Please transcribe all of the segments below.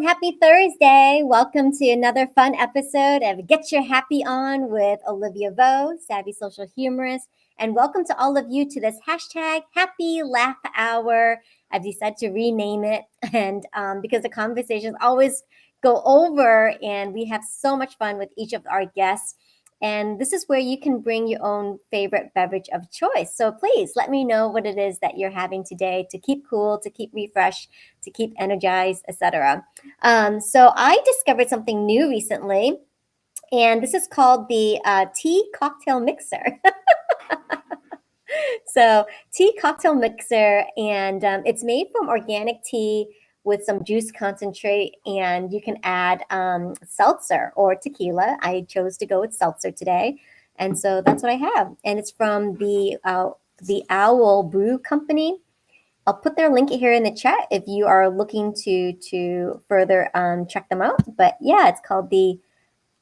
everyone. Happy Thursday. Welcome to another fun episode of Get Your Happy On with Olivia B.O.B, Savvy Social Humorist. And welcome to all of you to this hashtag Happy Laugh Hour. I've decided to rename it. And because the conversations always go over and we have so much fun with each of our guests. And this is where you can bring your own favorite beverage of choice. So please let me know what it is that you're having today to keep cool, to keep refreshed, to keep energized, etc. So I discovered something new recently, and this is called the tea cocktail mixer. So tea cocktail mixer, and it's made from organic tea with some juice concentrate, and you can add seltzer or tequila. I chose to go with seltzer today, and so that's what I have. And it's from the Owl Brew Company. I'll put their link here in the chat if you are looking to further check them out. But yeah, it's called the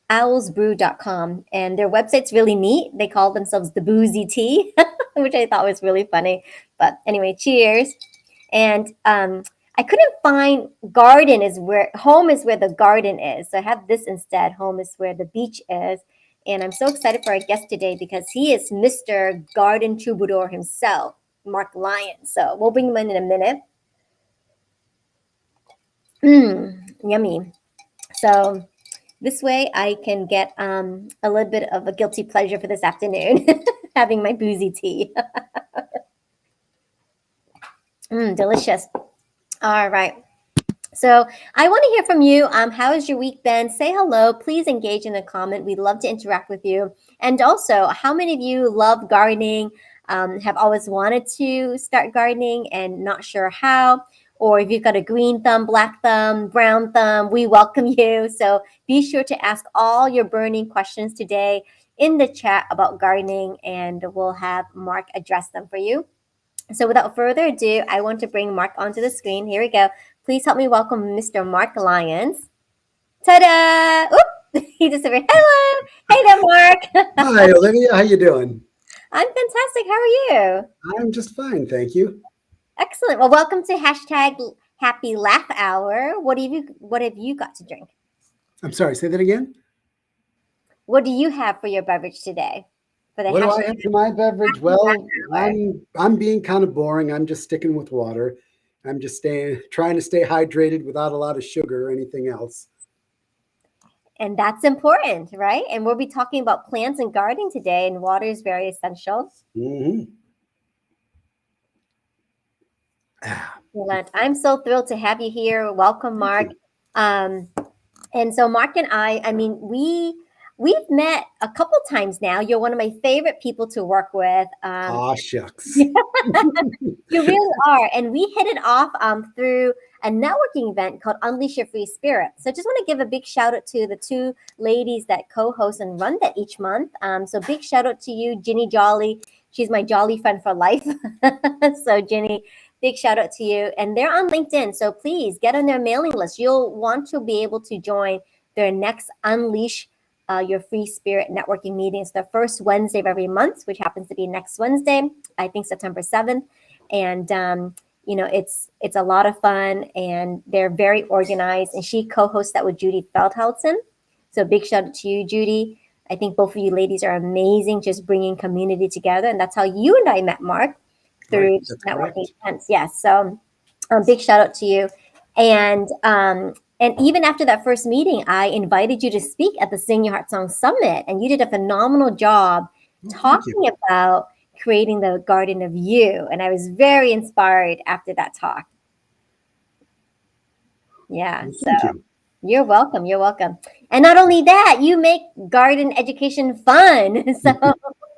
owlsbrew.com, and their website's really neat. They call themselves the Boozy Tea, which I thought was really funny. But anyway, cheers. And I couldn't find garden is where home is where the garden is. So I have this instead. Home is where the beach is. And I'm so excited for our guest today because he is Mr. Garden Troubadour himself, Mark Lyons. So we'll bring him in a minute. Yummy. So this way I can get a little bit of a guilty pleasure for this afternoon, having my boozy tea. Delicious. All right. So I want to hear from you. How has your week been? Say hello. Please engage in a comment. We'd love to interact with you. And also, how many of you love gardening, have always wanted to start gardening and not sure how? Or if you've got a green thumb, black thumb, brown thumb, we welcome you. So be sure to ask all your burning questions today in the chat about gardening, and we'll have Mark address them for you. So without further ado, I want to bring Mark onto the screen. Here we go. Please help me welcome Mr. Mark Lyons. Ta-da! Oop! He just said, hello. Hey there, Mark. Hi, Olivia. How you doing? I'm fantastic. How are you? I'm just fine, thank you. Excellent. Well, welcome to hashtag Happy Laugh Hour. What have you got to drink? I'm sorry, say that again? What do you have for your beverage today? For the What do I have for my beverage? Well, I'm being kind of boring. I'm just sticking with water. I'm just trying to stay hydrated without a lot of sugar or anything else. And that's important, right? And we'll be talking about plants and gardening today, and water is very essential. Mm-hmm. I'm so thrilled to have you here. Welcome, Mark. And so Mark and I mean, we've met a couple times now. You're one of my favorite people to work with. Aw, shucks. You really are. And we hit it off through a networking event called Unleash Your Free Spirit. So I just want to give a big shout out to the two ladies that co-host and run that each month. So big shout out to you, Ginny Jolly. She's my jolly friend for life. So Ginny, big shout out to you. And they're on LinkedIn. So please get on their mailing list. You'll want to be able to join their next Unleash Your Free Spirit networking meeting. It's the first Wednesday of every month, which happens to be next Wednesday, I think September 7th. And, it's a lot of fun, and they're very organized. And she co-hosts that with Judy Feldhausen. So big shout out to you, Judy. I think both of you ladies are amazing, just bringing community together. And that's how you and I met, Mark, through networking events. Yes. So big shout out to you. And even after that first meeting, I invited you to speak at the Sing Your Heart Song Summit, and you did a phenomenal job talking about creating the garden of you. And I was very inspired after that talk. Yeah. So you're welcome. You're welcome. And not only that, you make garden education fun. So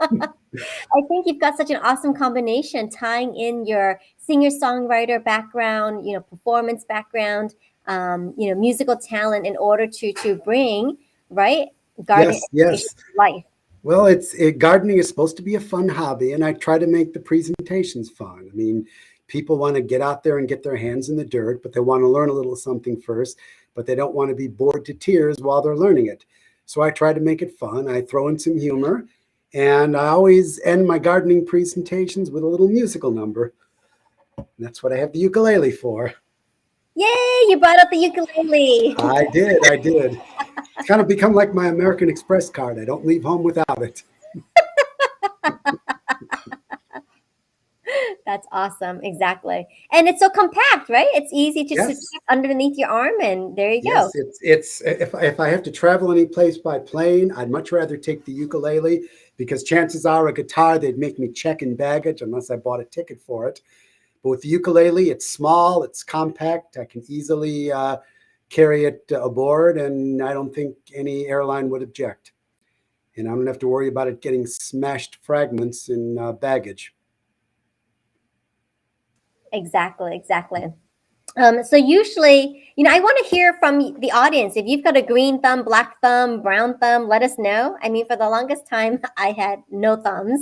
I think you've got such an awesome combination, tying in your singer-songwriter background, performance background, musical talent in order to bring, right, garden education to life. Well, gardening is supposed to be a fun hobby, and I try to make the presentations fun. I mean, people want to get out there and get their hands in the dirt, but they want to learn a little something first, but they don't want to be bored to tears while they're learning it. So I try to make it fun. I throw in some humor, and I always end my gardening presentations with a little musical number. And that's what I have the ukulele for. Yay! You brought out the ukulele. I did. I did. It's kind of become like my American Express card. I don't leave home without it. That's awesome. Exactly. And it's so compact, right? It's easy just to Yes. tuck underneath your arm, and there you go. Yes, it's if I have to travel any place by plane, I'd much rather take the ukulele because chances are a guitar they'd make me check in baggage unless I bought a ticket for it. But with the ukulele, it's small, it's compact. I can easily carry it aboard, and I don't think any airline would object. And I don't have to worry about it getting smashed fragments in baggage. Exactly. Exactly. So usually, I want to hear from the audience. If you've got a green thumb, black thumb, brown thumb, let us know. I mean, for the longest time, I had no thumbs.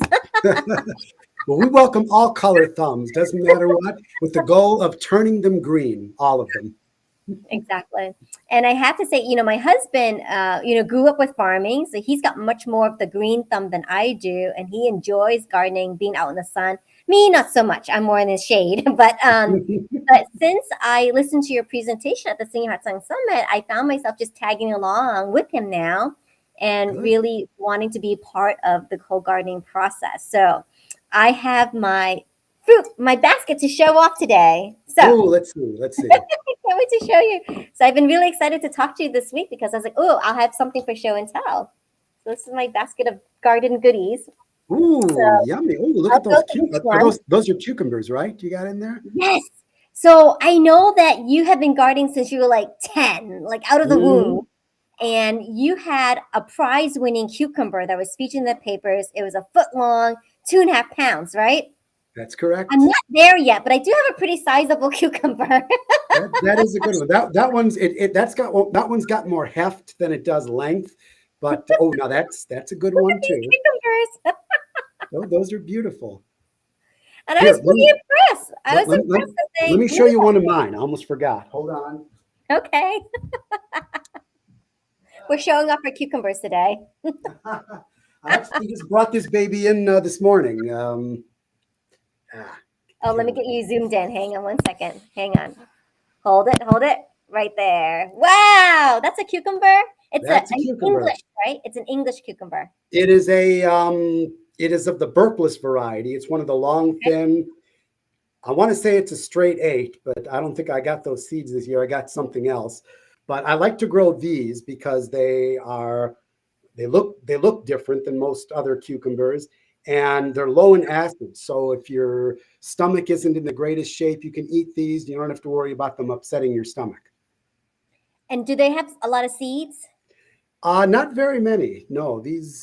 Well, we welcome all color thumbs, doesn't matter what, with the goal of turning them green, all of them. Exactly. And I have to say, my husband, grew up with farming. So he's got much more of the green thumb than I do. And he enjoys gardening, being out in the sun. Me, not so much. I'm more in the shade. But since I listened to your presentation at the Singing Heart Song Summit, I found myself just tagging along with him now and Good. really wanting to be part of the whole gardening process. So I have my basket to show off today. So Oh, let's see. Let's see. can't wait to show you. So I've been really excited to talk to you this week because I was like, oh, I'll have something for show and tell. So this is my basket of garden goodies. So Ooh, yummy. Oh, look I'll at go those. through each Are one. those are cucumbers, right? You got in there? Yes. So I know that you have been gardening since you were like 10, like out of the Hmm. womb. And you had a prize winning cucumber that was featured in the papers. It was a foot long, 2.5 pounds, right? That's I'm correct. not there yet, but I do have a pretty sizable cucumber. That is a good one. That one's that's got well, that one's got more heft than it does length. But oh, now that's a good Look at one these too. cucumbers. Oh, those are beautiful. And I Here, was pretty impressed. I let, was let, let, impressed that let they me grew show you that. one of mine. I almost forgot. Hold on. Okay. We're showing off our cucumbers today. I actually just brought this baby in this morning. Ah, Oh, let me camera. get you zoomed in. Hang on 1 second. Hang on. Hold it. Right there. Wow, that's a cucumber. It's That's a an cucumber. English, right? It's an English cucumber. It is it is of the burpless variety. It's one of the long, Okay. thin. I want to say it's a straight eight, but I don't think I got those seeds this year. I got something else. But I like to grow these because they look different than most other cucumbers and they're low in acid. So if your stomach isn't in the greatest shape, you can eat these. You don't have to worry about them upsetting your stomach. And do they have a lot of seeds? Not very many. No, these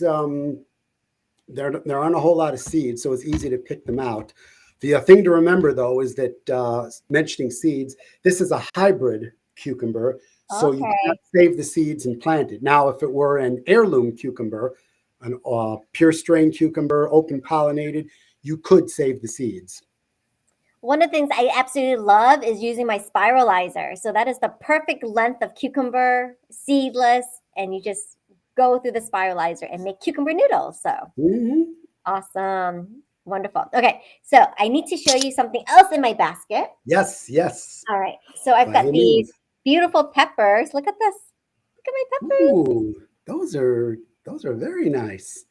there aren't a whole lot of seeds, so it's easy to pick them out. The thing to remember, though, is that mentioning seeds, this is a hybrid cucumber, so you cannot Okay. save the seeds and plant it. Now, if it were an heirloom cucumber, an pure strain cucumber, open pollinated, you could save the seeds. One of the things I absolutely love is using my spiralizer. So that is the perfect length of cucumber, seedless, and you just go through the spiralizer and make cucumber noodles. So Hmm. awesome. Wonderful. Okay, so I need to show you something else in my basket. Yes, yes, All right, so I've by got all these means. beautiful peppers. Look at this. Look at my peppers. Ooh, those are very nice.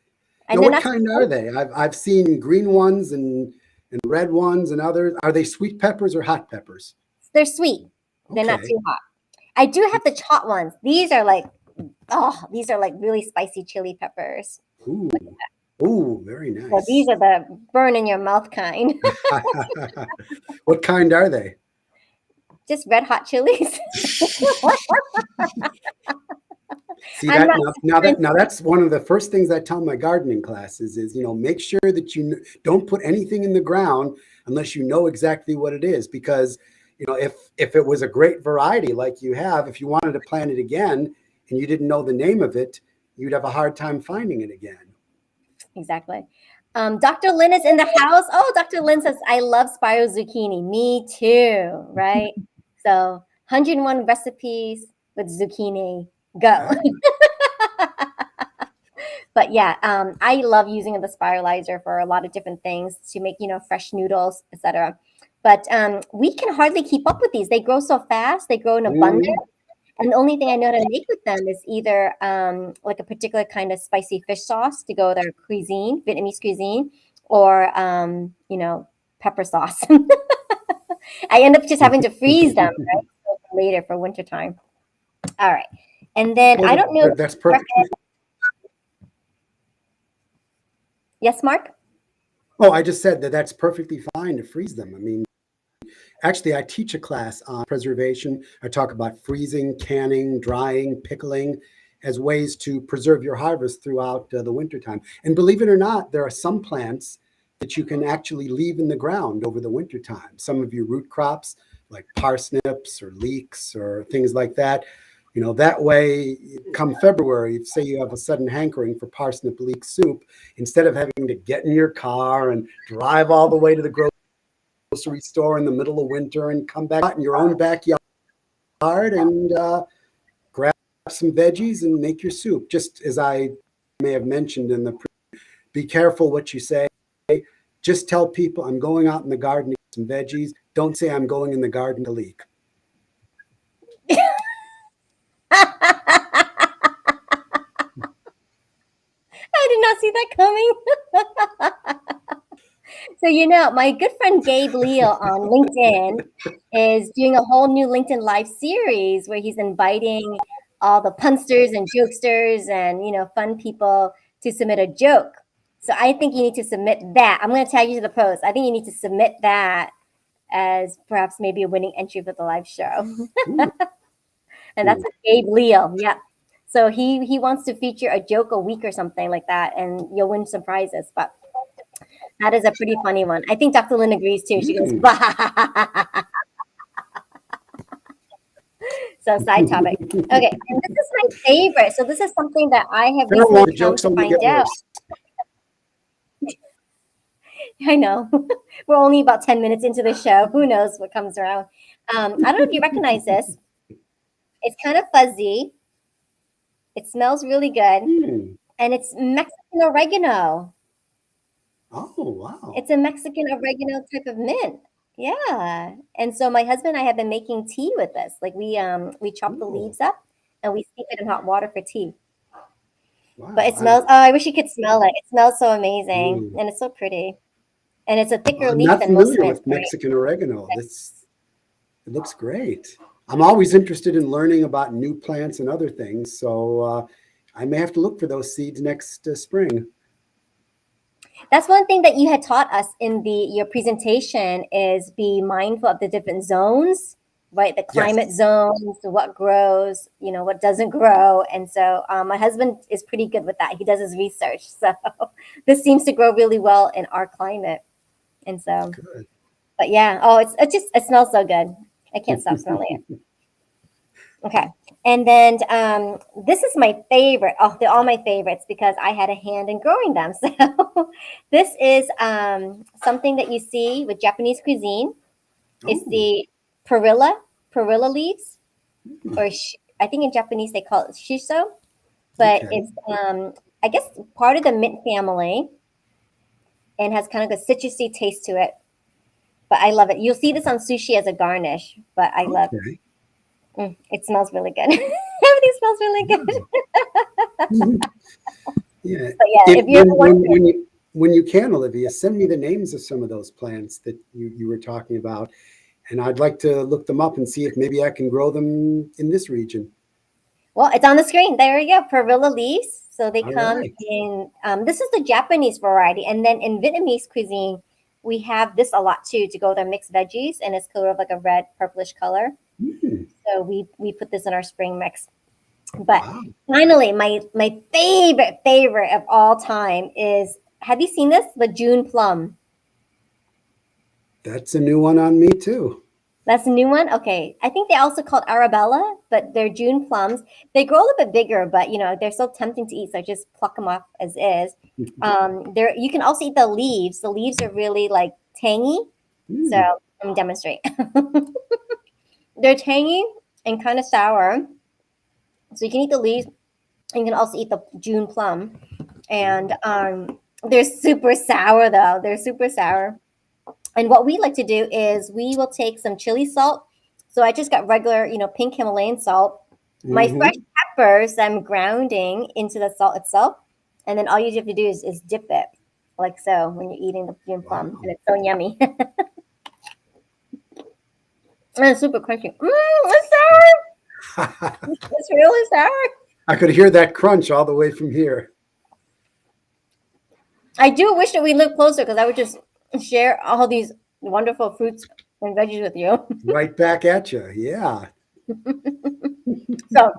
Now, And they're what not too kind are spicy. they? I've seen green ones and red ones and others. Are they sweet peppers or hot peppers? They're sweet. They're not Okay. too hot. I do have the hot ones. These are like really spicy chili peppers. Ooh, ooh, very So these nice. are the burn in your mouth kind. What kind are they? Just red hot chilies. See I'm that not now super that into now that's one of the first things I tell my gardening classes is, make sure that you don't put anything in the ground unless you know exactly what it is because, if it was a great variety like you have, if you wanted to plant it again and you didn't know the name of it, you'd have a hard time finding it again. exactly. Dr. Lynn is in the house. Oh, Dr. Lynn says, I love spiral zucchini. Me too, right? So 101 recipes with zucchini. Go. Ah, But yeah, I love using the spiralizer for a lot of different things to make, fresh noodles, etc. But we can hardly keep up with these. They grow so fast. They grow in abundance. And the only thing I know how to make with them is either like a particular kind of spicy fish sauce to go with our cuisine, Vietnamese cuisine, or pepper sauce. I end up just having to freeze them, right, for later for wintertime. All right, and then I don't know. That's perfect. Yes, Mark? Oh, I just said that that's perfectly fine to freeze them. I mean, actually, I teach a class on preservation. I talk about freezing, canning, drying, pickling as ways to preserve your harvest throughout the wintertime. And believe it or not, there are some plants that you can actually leave in the ground over the wintertime. Some of your root crops, like parsnips or leeks or things like that. That way, come February, say you have a sudden hankering for parsnip leek soup, instead of having to get in your car and drive all the way to the grocery store in the middle of winter and come back in your own backyard and grab some veggies and make your soup. Just as I may have mentioned be careful what you say. Just tell people I'm going out in the garden to get some veggies. Don't say I'm going in the garden to leak. I did not see that coming. So, my good friend Gabe Leal on LinkedIn is doing a whole new LinkedIn Live series where he's inviting all the punsters and jokesters and, fun people to submit a joke. So I think you need to submit that. I'm going to tag you to the post. I think you need to submit that as perhaps maybe a winning entry for the live show. And that's Gabe Leal. Yeah. So he wants to feature a joke a week or something like that, and you'll win some prizes. But that is a pretty funny one. I think Dr. Lynn agrees too. She goes, bah. So side topic. Okay, and this is my favorite. So this is something that I have recently come to find out. I know. We're only about 10 minutes into the show. Who knows what comes around. I don't know if you recognize this. It's kind of fuzzy. It smells really good. And it's Mexican oregano. Oh, wow. It's a Mexican oregano type of mint. Yeah. And so my husband and I have been making tea with this. Like we chop the leaves up and we steep it in hot water for tea. Wow. But it smells, I wish you could smell it. It smells so amazing and it's so pretty. And it's a thicker leaf than most mints. I'm not familiar with Mexican oregano. It looks great. I'm always interested in learning about new plants and other things. So I may have to look for those seeds next spring. That's one thing that you had taught us in your presentation is be mindful of the different zones, right? The climate zones, what grows, what doesn't grow. And so my husband is pretty good with that. He does his research. So this seems to grow really well in our climate. And so, good. But yeah, it smells so good. I can't stop smelling it. Okay. And then this is my favorite. Oh, they're all my favorites because I had a hand in growing them. So this is something that you see with Japanese cuisine. It's the perilla leaves, or I think in Japanese they call it shiso, but it's I guess part of the mint family and has kind of a citrusy taste to it. But I love it. You'll see this on sushi as a garnish, but I love it. It smells really good. Everything smells really good. Yeah. But yeah, if you're when you can, Olivia, send me the names of some of those plants that you were talking about. And I'd like to look them up and see if maybe I can grow them in this region. Well, it's on the screen. There you go. Perilla leaves. So they come in, this is the Japanese variety. And then in Vietnamese cuisine, we have this a lot too to go with our mixed veggies. And it's sort of like a red purplish color. So we put this in our spring mix. But finally, my favorite of all time is, have you seen this? The June plum. That's a new one on me too. That's a new one? Okay. I think they also called Arabella, but they're June plums. They grow a little bit bigger, but they're so tempting to eat, so I just pluck them off as is. You can also eat the leaves. The leaves are really like tangy. So let me demonstrate. They're tangy and kind of sour. So you can eat the leaves, and you can also eat the June plum. And they're super sour though. They're super sour. And what we like to do is we will take some chili salt. So I just got regular, pink Himalayan salt. My fresh Hmm. peppers I'm grounding into the salt itself. And then all you have to do is dip it like so when you're eating the green plum. And Wow. it's so yummy. And it's super crunchy. It's sour. It's really sour. I could hear that crunch all the way from here. I do wish that we lived closer because I would just share all these wonderful fruits and veggies with you. Right back at you. Yeah. So,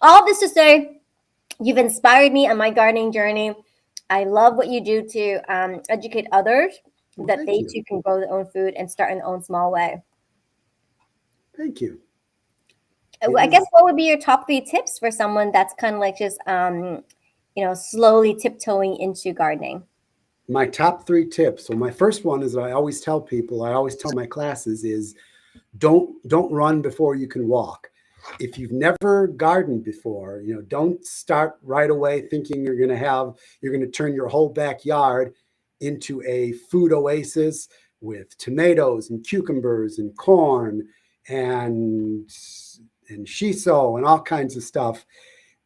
all this to say, you've inspired me on my gardening journey. I love what you do to educate others Well, that thank they you. too can grow their own food and start in their own small way. Thank you. It I guess is what would be your top 3 tips for someone that's kind of like just slowly tiptoeing into gardening? my top 3 tips. So my first one is that I always tell people, I always tell my classes is don't run before you can walk. If you've never gardened before, don't start right away thinking you're going to turn your whole backyard into a food oasis with tomatoes and cucumbers and corn and and shiso and all kinds of stuff.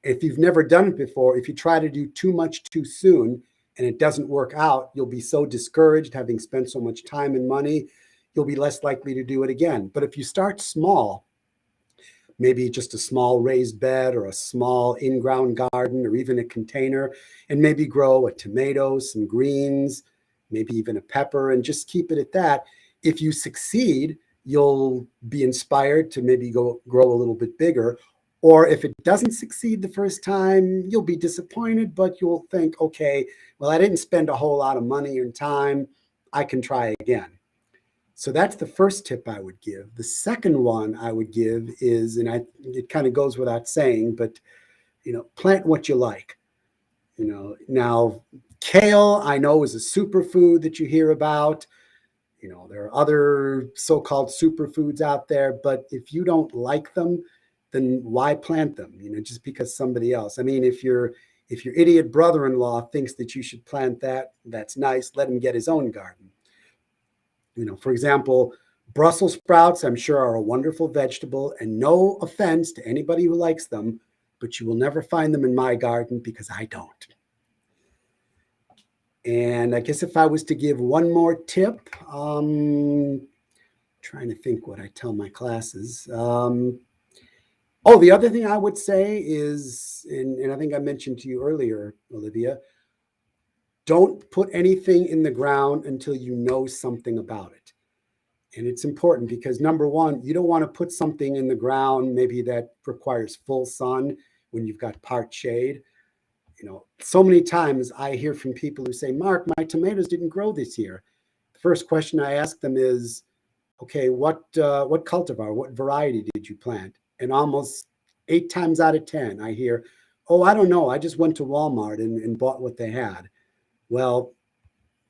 If you've never done it before, if you try to do too much too soon and it doesn't work out, you'll be so discouraged having spent so much time and money, you'll be less likely to do it again. But if you start small, maybe just a small raised bed or a small in-ground garden or even a container, and maybe grow a tomato, some greens, maybe even a pepper, and just keep it at that. If you succeed, you'll be inspired to maybe go grow a little bit bigger. Or if it doesn't succeed the first time, you'll be disappointed, but you'll think, okay, well, I didn't spend a whole lot of money and time. I can try again. So that's the first tip I would give. The second one I would give is, it kind of goes without saying, but plant what you like. Now kale I know is a superfood that you hear about. There are other so-called superfoods out there, but if you don't like them, then why plant them? Just because somebody else. I mean, if your idiot brother-in-law thinks that you should plant that, that's nice. Let him get his own garden. For example, Brussels sprouts, I'm sure, are a wonderful vegetable, and no offense to anybody who likes them, but you will never find them in my garden because I don't. And I guess if I was to give one more tip, trying to think what I tell my classes. The other thing I would say is, and I think I mentioned to you earlier, Olivia, don't put anything in the ground until you know something about it. And it's important because number one, you don't want to put something in the ground maybe that requires full sun when you've got part shade. So many times I hear from people who say, Mark, my tomatoes didn't grow this year. The first question I ask them is, okay, what cultivar, what variety did you plant? And almost 8 times out of 10, I hear, oh, I don't know. I just went to Walmart and bought what they had. Well,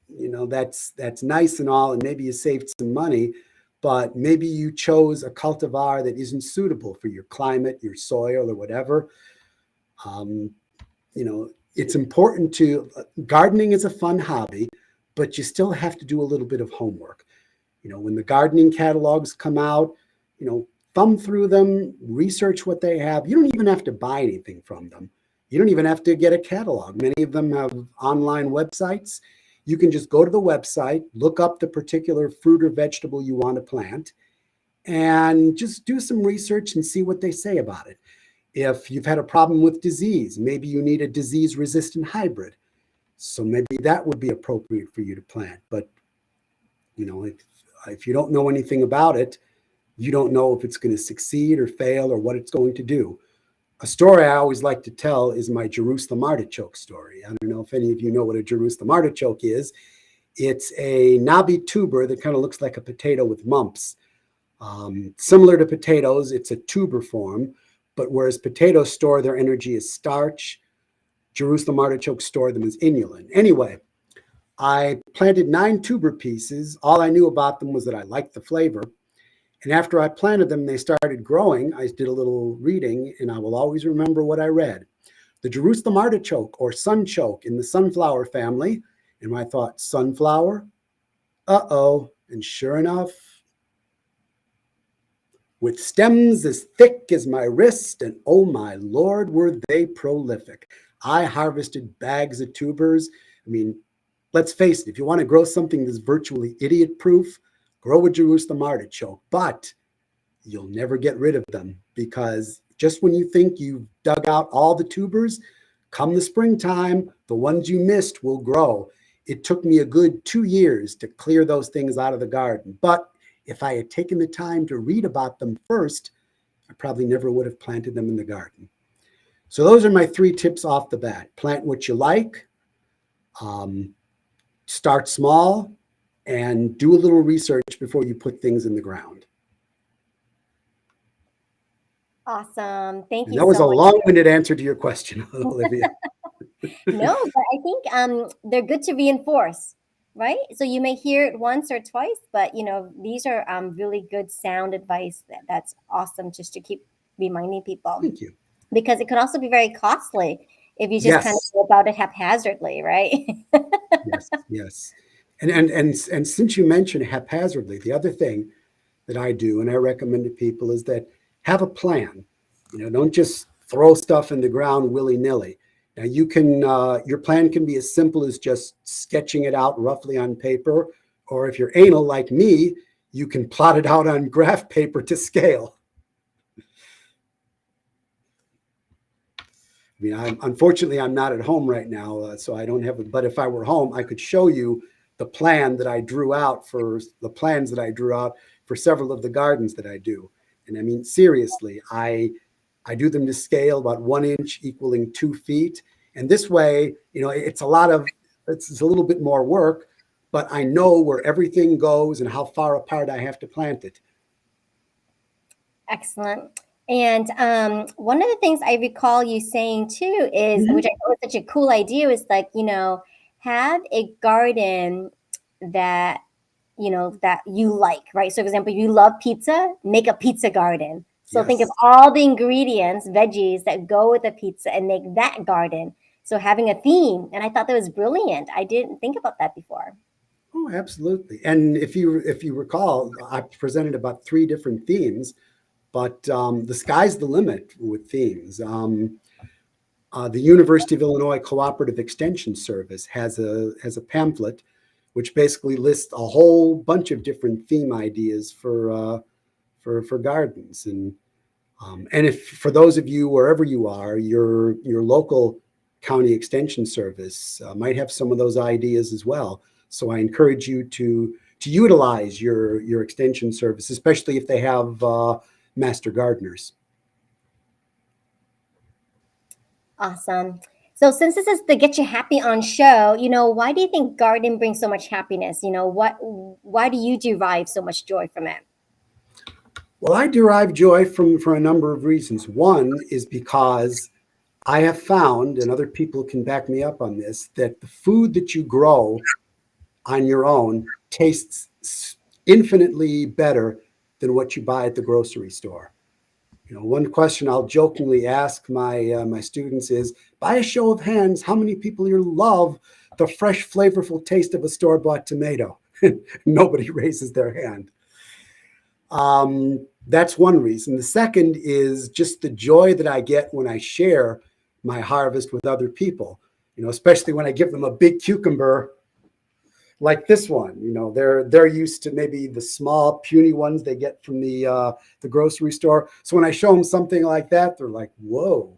that's nice and all, and maybe you saved some money, but maybe you chose a cultivar that isn't suitable for your climate, your soil, or whatever. Um, it's important to gardening is a fun hobby, but you still have to do a little bit of homework. When the gardening catalogs come out, thumb through them, research what they have. You don't even have to buy anything from them. You don't even have to get a catalog. Many of them have online websites. You can just go to the website, look up the particular fruit or vegetable you want to plant, and just do some research and see what they say about it. If you've had a problem with disease, maybe you need a disease-resistant hybrid. So maybe that would be appropriate for you to plant. But if you don't know anything about it, you don't know if it's going to succeed or fail or what it's going to do. A story I always like to tell is my Jerusalem artichoke story. I don't know if any of you know what a Jerusalem artichoke is. It's a knobby tuber that kind of looks like a potato with mumps. Similar to potatoes, it's a tuber form, but whereas potatoes store their energy as starch, Jerusalem artichokes store them as inulin. Anyway, I planted 9 tuber pieces. All I knew about them was that I liked the flavor. And after I planted them, they started growing. I did a little reading, and I will always remember what I read. The Jerusalem artichoke or sunchoke in the sunflower family. And I thought, sunflower? Uh-oh. And sure enough, with stems as thick as my wrist, and oh my Lord, were they prolific. I harvested bags of tubers. I mean, let's face it, if you want to grow something that's virtually idiot-proof, grow a Jerusalem artichoke. But you'll never get rid of them, because just when you think you've dug out all the tubers, come the springtime, the ones you missed will grow. It took me a good 2 years to clear those things out of the garden. But if I had taken the time to read about them first, I probably never would have planted them in the garden. So those are my 3 tips off the bat. Plant what you like, start small, and do a little research before you put things in the ground. Awesome. Thank And you that was so a much. long-winded answer to your question, Olivia. No, but I think they're good to reinforce, right? So you may hear it once or twice, but these are really good sound advice. That's awesome, just to keep reminding people, Thank you. because it could also be very costly if you just kind of Yes, go about it haphazardly, right? yes, yes. And since you mentioned haphazardly, the other thing that I do and I recommend to people is that have a plan. Don't just throw stuff in the ground willy-nilly. Now you can your plan can be as simple as just sketching it out roughly on paper, or if you're anal like me, you can plot it out on graph paper to scale. I mean, unfortunately, I'm not at home right now, so I don't have it. But if I were home, I could show you the plans that I drew out for several of the gardens that I do. And I mean, seriously, I do them to scale, about 1 inch equaling 2 feet. And this way, it's a little bit more work, but I know where everything goes and how far apart I have to plant it. Excellent. And one of the things I recall you saying too is, Mhm. which I thought was such a cool idea, is like, have a garden that, that you like, right? So for example, you love pizza, make a pizza garden. So think of Yes. all the ingredients, veggies that go with the pizza and make that garden. So having a theme. And I thought that was brilliant. I didn't think about that before. Oh, absolutely. And if you recall, I presented about 3 different themes, but the sky's the limit with themes. The University of Illinois Cooperative Extension Service has a pamphlet which basically lists a whole bunch of different theme ideas for gardens. And if for those of you wherever you are, your local county extension service might have some of those ideas as well. So I encourage you to utilize your extension service, especially if they have master gardeners. Awesome. So since this is the Get You Happy on show, why do you think gardening brings so much happiness? Why do you derive so much joy from it? Well, I derive joy for a number of reasons. One is because I have found, and other people can back me up on this, that the food that you grow on your own tastes infinitely better than what you buy at the grocery store. One question I'll jokingly ask my students is, by a show of hands, how many people here love the fresh, flavorful taste of a store-bought tomato? Nobody raises their hand. That's one reason. The second is just the joy that I get when I share my harvest with other people, especially when I give them a big cucumber like this one. They're used to maybe the small puny ones they get from the grocery store. So when I show them something like that, they're like, whoa.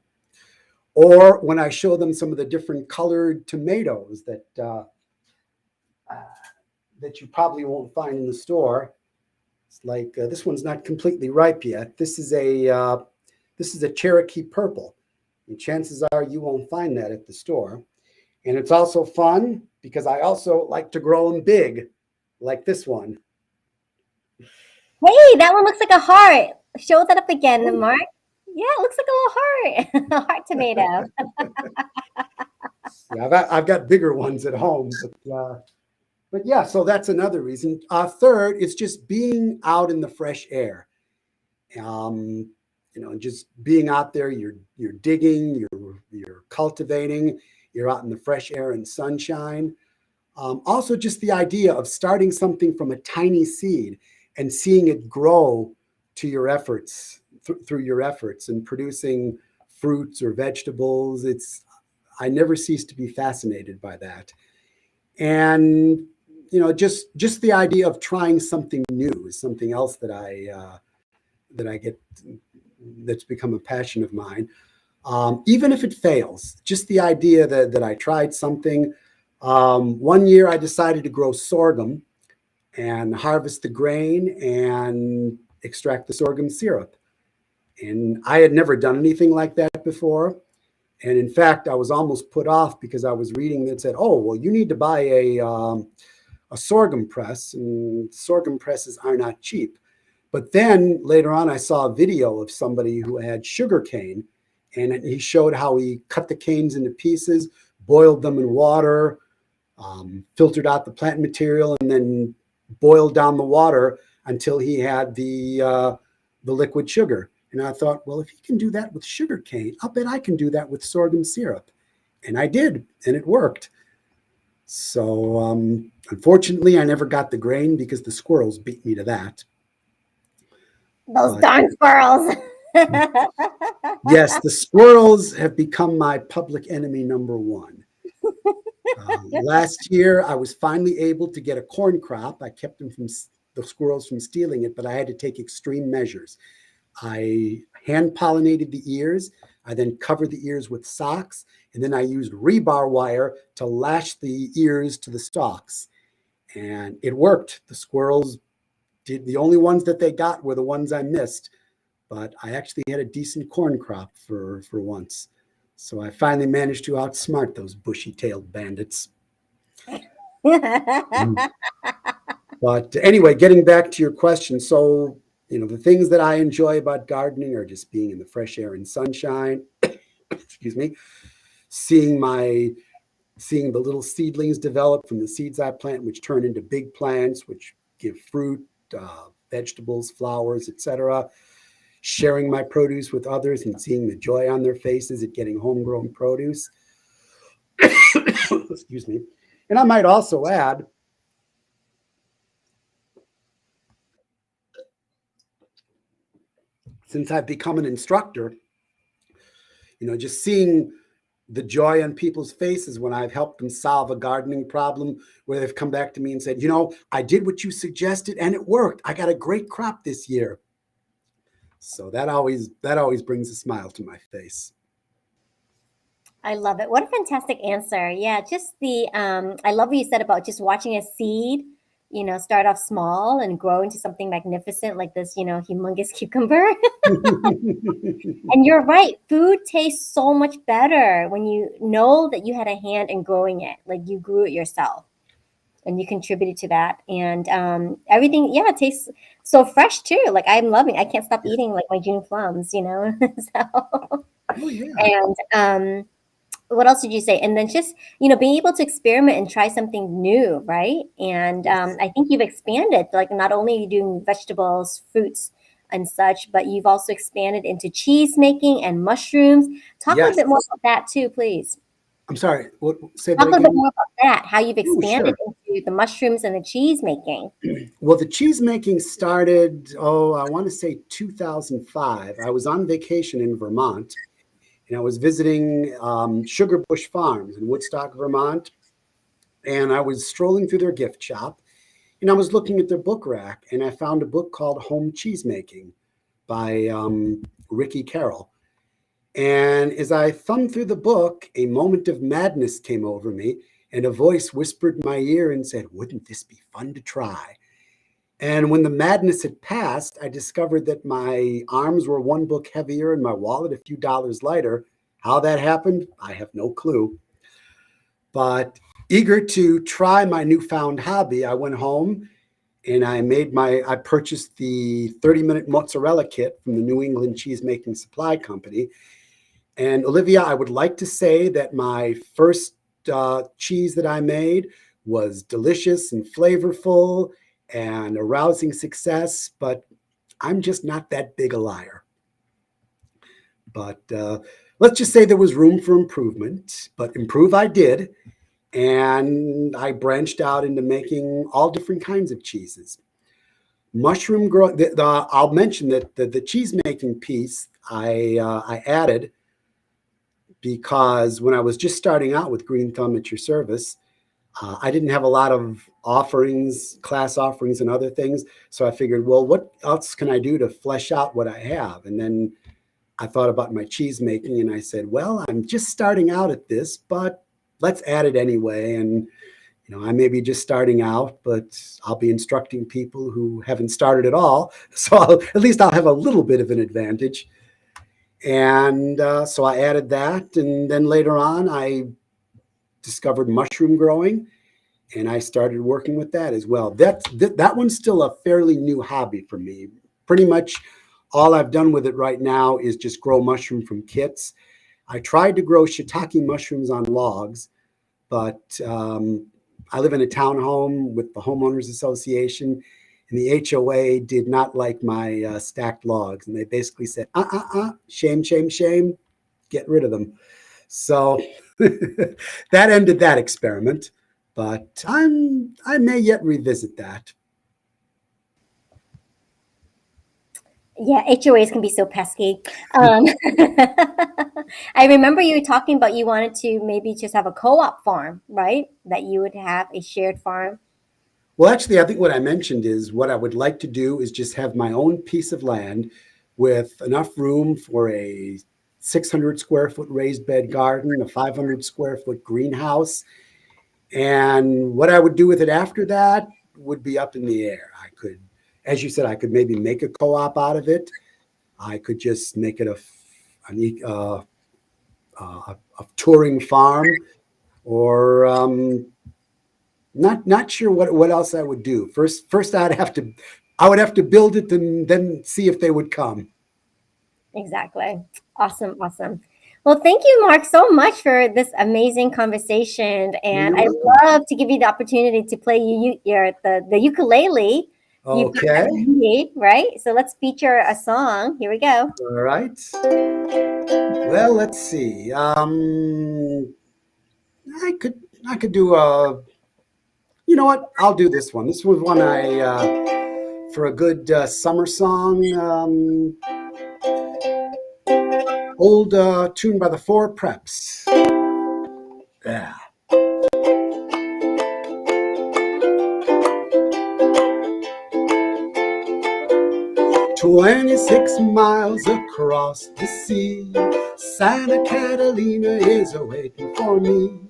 Or when I show them some of the different colored tomatoes that you probably won't find in the store. It's like this one's not completely ripe yet. This is a Cherokee purple, and chances are you won't find that at the store. And it's also fun because I also like to grow them big, like this one. Hey, that one looks like a heart. Show that up again, Oh, Mark. Yeah, it looks like a little heart, a heart tomato. yeah, I've got bigger ones at home, but yeah, so that's another reason. Third, it's just being out in the fresh air. Um, just being out there, you're digging, you're cultivating, you're out in the fresh air and sunshine. Also, just the idea of starting something from a tiny seed and seeing it grow to your efforts, through your efforts, and producing fruits or vegetables. I never cease to be fascinated by that. And just the idea of trying something new is something else that I get, that's become a passion of mine. Even if it fails, just the idea that I tried something. One year I decided to grow sorghum and harvest the grain and extract the sorghum syrup. And I had never done anything like that before. And in fact, I was almost put off because I was reading that said, oh, well, you need to buy a sorghum press, and sorghum presses are not cheap. But then later on, I saw a video of somebody who had sugar cane, and he showed how he cut the canes into pieces, boiled them in water, filtered out the plant material, and then boiled down the water until he had the liquid sugar. And I thought, well, if he can do that with sugar cane, I'll bet I can do that with sorghum syrup. And I did, and it worked. So unfortunately, I never got the grain because the squirrels beat me to that. Those darn squirrels. Yes, the squirrels have become my public enemy number one. Last year, I was finally able to get a corn crop. I kept the squirrels from stealing it, but I had to take extreme measures. I hand pollinated the ears. I then covered the ears with socks, and then I used rebar wire to lash the ears to the stalks. And it worked. The squirrels did. The only ones that they got were the ones I missed, but I actually had a decent corn crop for once. So I finally managed to outsmart those bushy-tailed bandits. But anyway, getting back to your question. So, the things that I enjoy about gardening are just being in the fresh air and sunshine, excuse me, seeing the little seedlings develop from the seeds I plant, which turn into big plants, which give fruit, vegetables, flowers, etc. Sharing my produce with others and seeing the joy on their faces at getting homegrown produce. Excuse me. And I might also add, since I've become an instructor, just seeing the joy on people's faces when I've helped them solve a gardening problem, where they've come back to me and said, I did what you suggested and it worked. I got a great crop this year. So that always brings a smile to my face. I love it. What a fantastic answer. Yeah, just I love what you said about just watching a seed, start off small and grow into something magnificent like this, humongous cucumber. And you're right. Food tastes so much better when you know that you had a hand in growing it, like you grew it yourself and you contributed to that. And everything, yeah, it tastes so fresh too. Like I can't stop eating like my June plums, So, Oh, yeah. and what else did you say? And then just, being able to experiment and try something new, right? And I think you've expanded, like not only are you doing vegetables, fruits, and such, but you've also expanded into cheese making and mushrooms. Talk a Yes. little bit more about that too, please. I'm sorry. Say that Talk a little bit again. more about that, how you've Oh, expanded sure. into the mushrooms and the cheese making. Well, the cheese making started, I want to say 2005. I was on vacation in Vermont, and I was visiting Sugar Bush Farms in Woodstock, Vermont. And I was strolling through their gift shop, and I was looking at their book rack, and I found a book called Home Cheesemaking by Ricky Carroll. And as I thumbed through the book, a moment of madness came over me, and a voice whispered in my ear and said, "Wouldn't this be fun to try?" And when the madness had passed, I discovered that my arms were one book heavier and my wallet a few dollars lighter. How that happened, I have no clue. But eager to try my newfound hobby, I went home and I purchased the 30-minute mozzarella kit from the New England Cheesemaking Supply Company. And Olivia, I would like to say that my first cheese that I made was delicious and flavorful and a rousing success, but I'm just not that big a liar. But let's just say there was room for improvement, but improve I did. and I branched out into making all different kinds of cheeses. Mushroom grow. I'll mention that the cheese making piece I added because when I was just starting out with Green Thumb at your service, I didn't have a lot of offerings, class offerings, and other things. So I figured, well, what else can I do to flesh out what I have? And then I thought about my cheese making, and I said, well, I'm just starting out at this, but let's add it anyway. And I may be just starting out, but I'll be instructing people who haven't started at all. So at least I'll have a little bit of an advantage. And so I added that. And then later on, I discovered mushroom growing, and I started working with that as well. That one's still a fairly new hobby for me. Pretty much all I've done with it right now is just grow mushroom from kits. I tried to grow shiitake mushrooms on logs, but I live in a townhome with the homeowners association, and the HOA did not like my stacked logs. And they basically said, shame, shame, shame, get rid of them. So that ended that experiment, but I may yet revisit that. Yeah, HOAs can be so pesky. I remember you talking about you wanted to maybe just have a co-op farm, right? That you would have a shared farm. Well, actually, I think what I mentioned is what I would like to do is just have my own piece of land with enough room for a 600 square foot raised bed garden, a 500 square foot greenhouse. And what I would do with it after that would be up in the air. I could, as you said, I could maybe make a co-op out of it. I could just make it a touring farm, or not sure what else I would do. First I would have to build it and then see if they would come. Exactly. Awesome. Well, thank you, Mark, so much for this amazing conversation. And I'd love to give you the opportunity to play the ukulele. Okay. Right? So let's feature a song. Here we go. All right. Well, let's see. I could do a. You know what? I'll do this one. This was one for a good summer song. Old tune by the Four Preps. Yeah. 26 miles across the sea, Santa Catalina is a-waiting for me.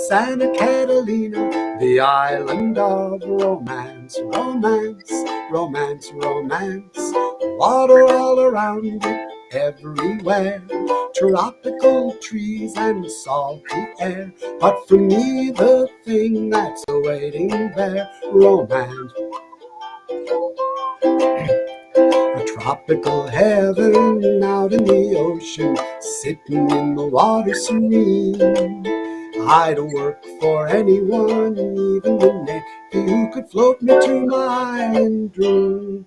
Santa Catalina, the island of romance, romance, romance, romance. Water all around it, everywhere, tropical trees and salty air. But for me, the thing that's awaiting there, romance. A tropical heaven out in the ocean, sitting in the water serene. I'd work for anyone, even the Navy, who could float me to my island dream.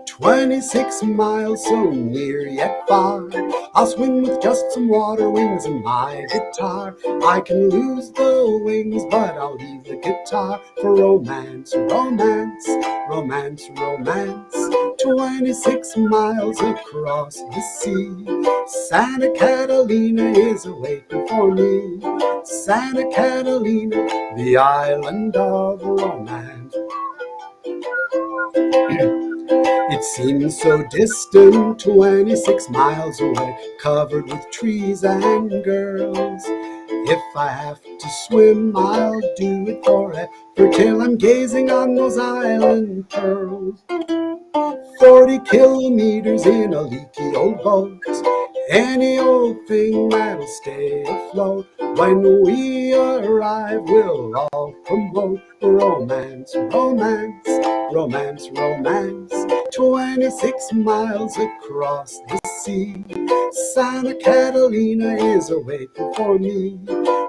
26 miles, so near yet far. I'll swing with just some water wings and my guitar. I can lose the wings, but I'll leave the guitar for romance, romance, romance, romance. 26 miles across the sea, Santa Catalina is a-waiting for me. Santa Catalina, the island of romance. It seems so distant, 26 miles away, covered with trees and girls. If I have to swim, I'll do it forever, till I'm gazing on those island pearls. 40 kilometers in a leaky old boat, any old thing that'll stay afloat. When we arrive, we'll all promote romance, romance, romance, romance. 26 miles across the sea, Santa Catalina is a-waiting for me.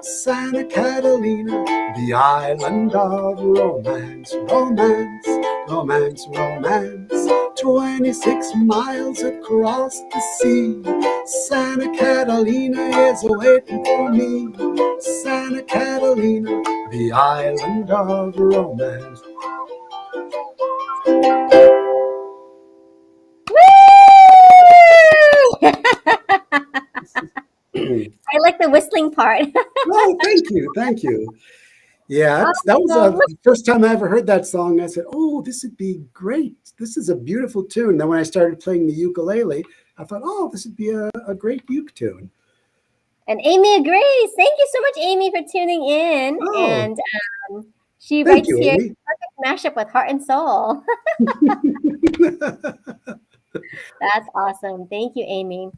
Santa Catalina, the island of romance, romance, romance, romance. 26 miles across the sea, Santa Catalina is waiting for me. Santa Catalina, the island of romance. I like the whistling part. Oh, thank you, thank you. Yeah, that was Awesome. the first time I ever heard that song. I said, "Oh, this would be great. This is a beautiful tune." Then when I started playing the ukulele, I thought, "Oh, this would be a great uke tune." And Amy agrees. Thank you so much, Amy, for tuning in. Oh, And she thank writes you, here, Amy. perfect mashup with heart and soul. That's awesome. Thank you, Amy.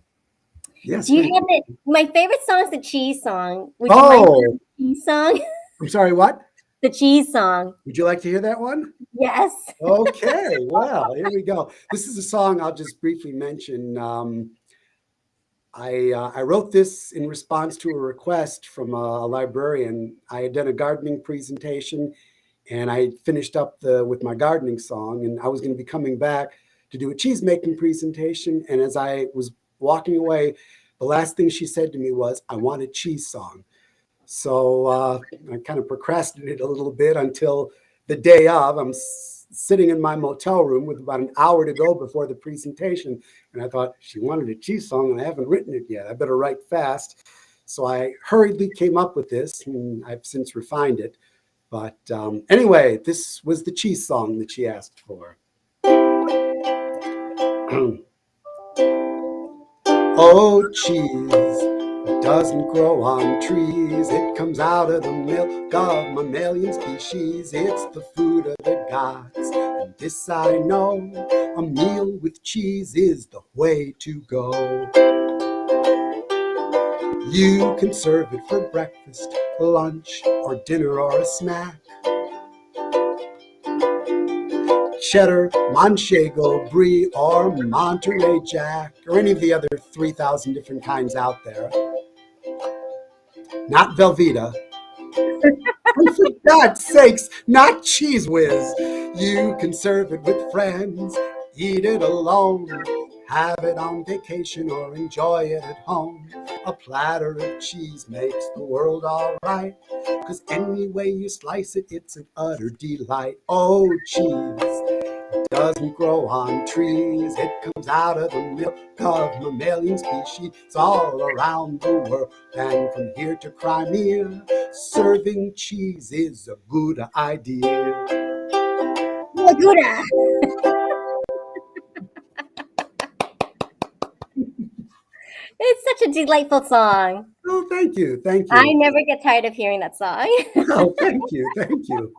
Yes, Do you thank have you. it? My favorite song is the cheese song. Would you mind Oh, playing the cheese song? I'm sorry, what? The cheese song. Would you like to hear that one? Yes. Okay, well, here we go. This is a song I'll just briefly mention. I wrote this in response to a request from a librarian. I had done a gardening presentation, and I finished up with my gardening song, and I was going to be coming back to do a cheese making presentation. And as I was walking away, the last thing she said to me was, "I want a cheese song." So I kind of procrastinated a little bit until the day of. I'm sitting in my motel room with about an hour to go before the presentation. And I thought, she wanted a cheese song and I haven't written it yet. I better write fast. So I hurriedly came up with this, and I've since refined it. But anyway, this was the cheese song that she asked for. Oh, cheese, it doesn't grow on trees. It comes out of the milk of mammalian species. It's the food of the gods, and this I know. A meal with cheese is the way to go. You can serve it for breakfast, lunch, or dinner, or a snack. Cheddar, Manchego, Brie, or Monterey Jack, or any of the other 3,000 different kinds out there. Not Velveeta. And for God's sakes, not Cheese Whiz. You can serve it with friends, eat it alone, have it on vacation, or enjoy it at home. A platter of cheese makes the world all right, 'cause any way you slice it, it's an utter delight. Oh, cheese doesn't grow on trees. It comes out of the milk of mammalian species all around the world. And from here to Crimea, serving cheese is a good idea. Laguna. It's such a delightful song. Oh, thank you. Thank I you. never get tired of hearing that song. Oh, thank you. Thank you.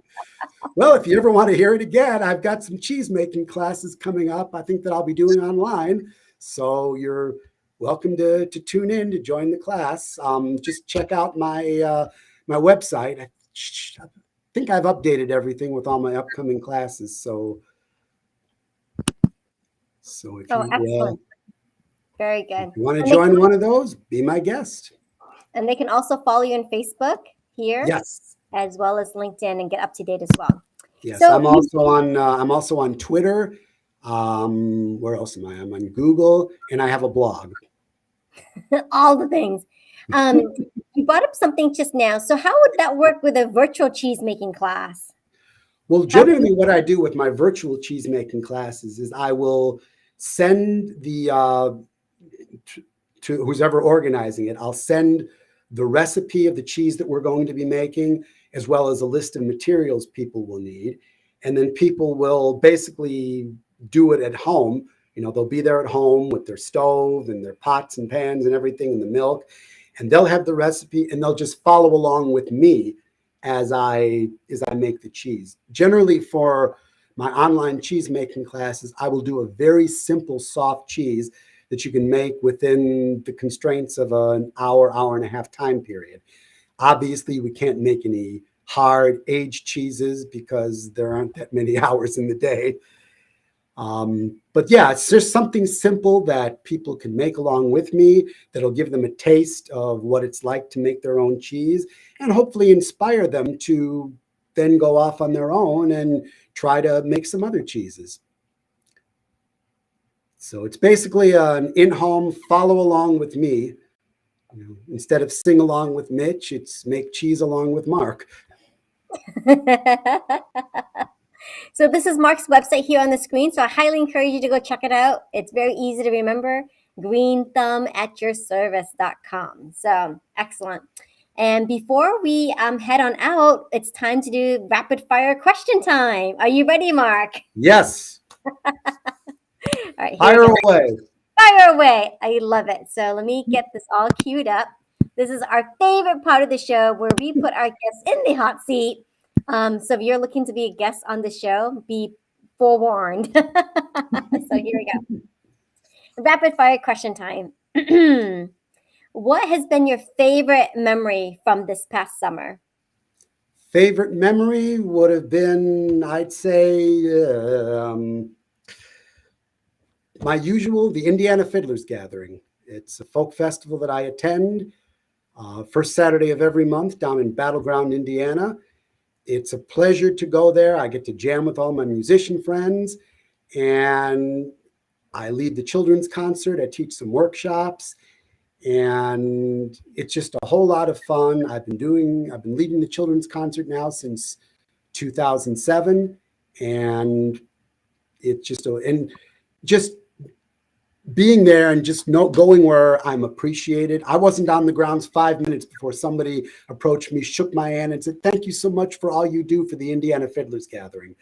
Well, if you ever want to hear it again, I've got some cheese making classes coming up. I think that I'll be doing online. So you're welcome to tune in to join the class. Just check out my website. I think I've updated everything with all my upcoming classes. So if Oh, you excellent. Very good. want to And they, join one of those, be my guest. and they can also follow you on Facebook here, Yes. as well as LinkedIn, and get up to date as well. Yes, So I'm also on Twitter. Where else am I? I'm on Google, and I have a blog. all the things. You brought up something just now. So how would that work with a virtual cheese making class? Well, How can generally, what I do with my virtual cheese making classes is I will send to who's ever organizing it. I'll send the recipe of the cheese that we're going to be making, as well as a list of materials people will need, and then people will basically do it at home. They'll be there at home with their stove and their pots and pans and everything, and the milk, and they'll have the recipe, and they'll just follow along with me as I make the cheese. Generally, for my online cheese making classes, I will do a very simple soft cheese that you can make within the constraints of an hour and a half time period. Obviously, we can't make any hard aged cheeses because there aren't that many hours in the day. But yeah, it's just something simple that people can make along with me that'll give them a taste of what it's like to make their own cheese, and hopefully inspire them to then go off on their own and try to make some other cheeses. So it's basically an in-home follow along with me Instead of sing along with Mitch, it's make cheese along with Mark. So this is Mark's website here on the screen. So I highly encourage you to go check it out. It's very easy to remember. greenthumbAtYourService.com. So excellent. And before we head on out, it's time to do rapid fire question time. Are you ready, Mark? Yes. All right, here Fire we go. away. Fire away. I love it. So let me get this all queued up. This is our favorite part of the show where we put our guests in the hot seat. So if you're looking to be a guest on the show, be forewarned. So here we go. Rapid fire question time. What has been your favorite memory from this past summer? Favorite memory would have been, I'd say, my usual, the Indiana Fiddlers Gathering. It's a folk festival that I attend first Saturday of every month down in Battleground, Indiana. It's a pleasure to go there. I get to jam with all my musician friends, and I lead the children's concert. I teach some workshops, and it's just a whole lot of fun. I've been leading the children's concert now since 2007, and it's just being there and just going where I'm appreciated. I wasn't on the grounds 5 minutes before somebody approached me, shook my hand, and said, "Thank you so much for all you do for the Indiana Fiddlers Gathering."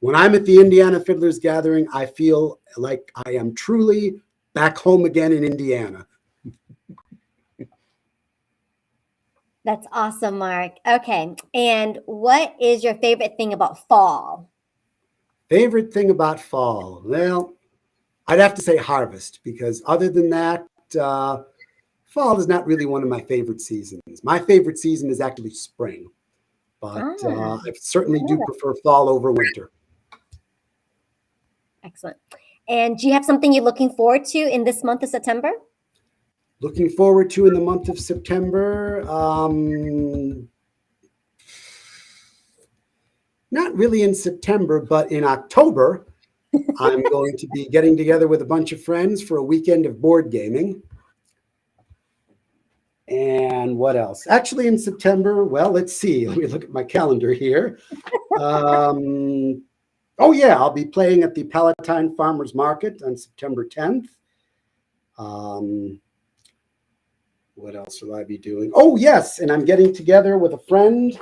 When I'm at the Indiana Fiddlers Gathering, I feel like I am truly back home again in Indiana. That's awesome, Mark. Okay. And what is your favorite thing about fall? Favorite thing about fall? Well, I'd have to say harvest, because other than that, fall is not really one of my favorite seasons. My favorite season is actually spring, but I certainly do prefer fall over winter. Excellent. And do you have something you're looking forward to in this month of September? Looking forward to in the month of September, not really in September, but in October, I'm going to be getting together with a bunch of friends for a weekend of board gaming. And what else? Actually, in September, well, let's see. Let me look at my calendar here. Oh, yeah, I'll be playing at the Palatine Farmers Market on September 10th. What else will I be doing? Oh, yes, and I'm getting together with a friend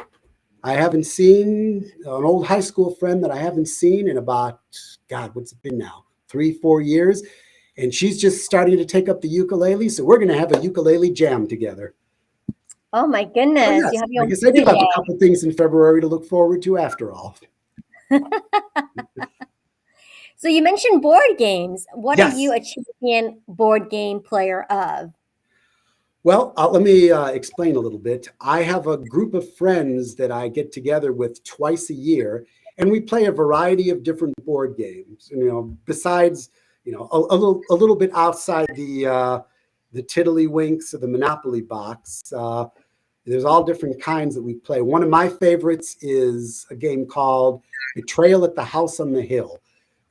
I haven't seen, an old high school friend that I haven't seen in about, God, what's it been now? 3-4 years. And she's just starting to take up the ukulele. So we're going to have a ukulele jam together. Oh, my goodness. Oh, yes. You have your I guess I do have a couple things in February to look forward to after all. So you mentioned board games. What Yes. are you a champion board game player of? Well, let me explain a little bit. I have a group of friends that I get together with twice a year, and we play a variety of different board games. Besides, a little bit outside the tiddlywinks or the Monopoly box. There's all different kinds that we play. One of my favorites is a game called Betrayal at the House on the Hill,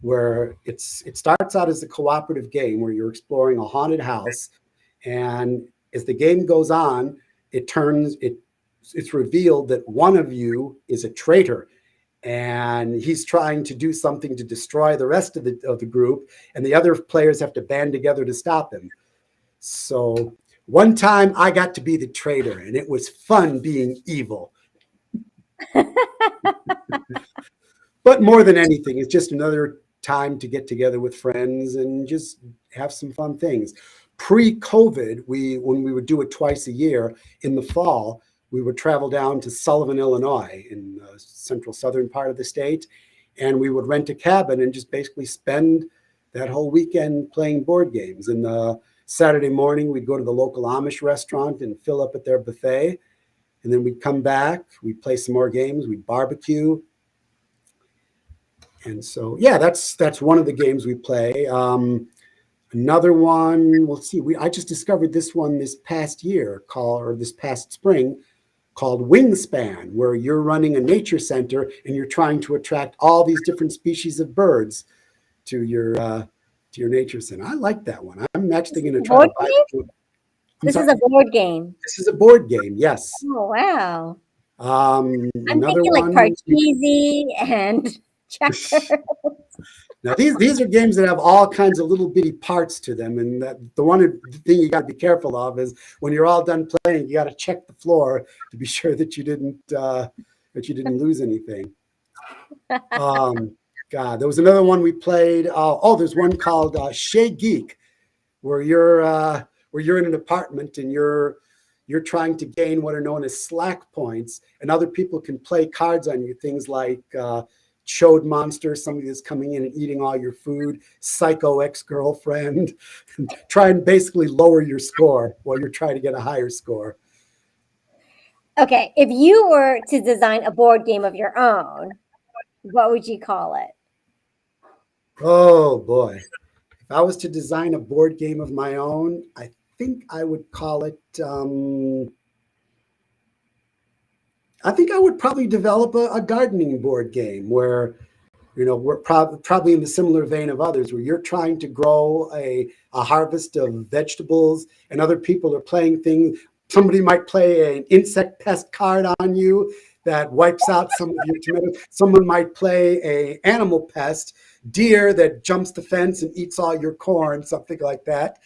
where it starts out as a cooperative game where you're exploring a haunted house, and as the game goes on, it's revealed that one of you is a traitor, and he's trying to do something to destroy the rest of the group, and the other players have to band together to stop him. So one time I got to be the traitor, and it was fun being evil. But more than anything, it's just another time to get together with friends and just have some fun things. Pre-COVID, when we would do it twice a year in the fall, we would travel down to Sullivan, Illinois, in the central southern part of the state, and we would rent a cabin and just basically spend that whole weekend playing board games. And Saturday morning, we'd go to the local Amish restaurant and fill up at their buffet, and then we'd come back, we'd play some more games, we'd barbecue. And so, yeah, that's one of the games we play. Another one, we'll see. I just discovered this one this past spring, called Wingspan, where you're running a nature center and you're trying to attract all these different species of birds to your nature center. I like that one. I'm actually going to try to buy it. I'm This is sorry. a board game. This is a board game. Yes. Oh, wow. I'm Another thinking like one. Parcheesi and checker. Now these are games that have all kinds of little bitty parts to them, and the thing you got to be careful of is when you're all done playing, you got to check the floor to be sure that you didn't lose anything. God, there was another one we played. There's one called Chez Geek, where you're in an apartment and you're trying to gain what are known as slack points, and other people can play cards on you. Things like chode monster, somebody that's coming in and eating all your food, psycho ex-girlfriend, try and basically lower your score while you're trying to get a higher score. Okay, if you were to design a board game of your own, what would you call it? Oh boy. If I was to design a board game of my own, I think I would call it, I think I would probably develop a gardening board game where, we're probably in the similar vein of others, where you're trying to grow a harvest of vegetables and other people are playing things. Somebody might play an insect pest card on you that wipes out some of your tomatoes. Someone might play a animal pest, deer that jumps the fence and eats all your corn, something like that.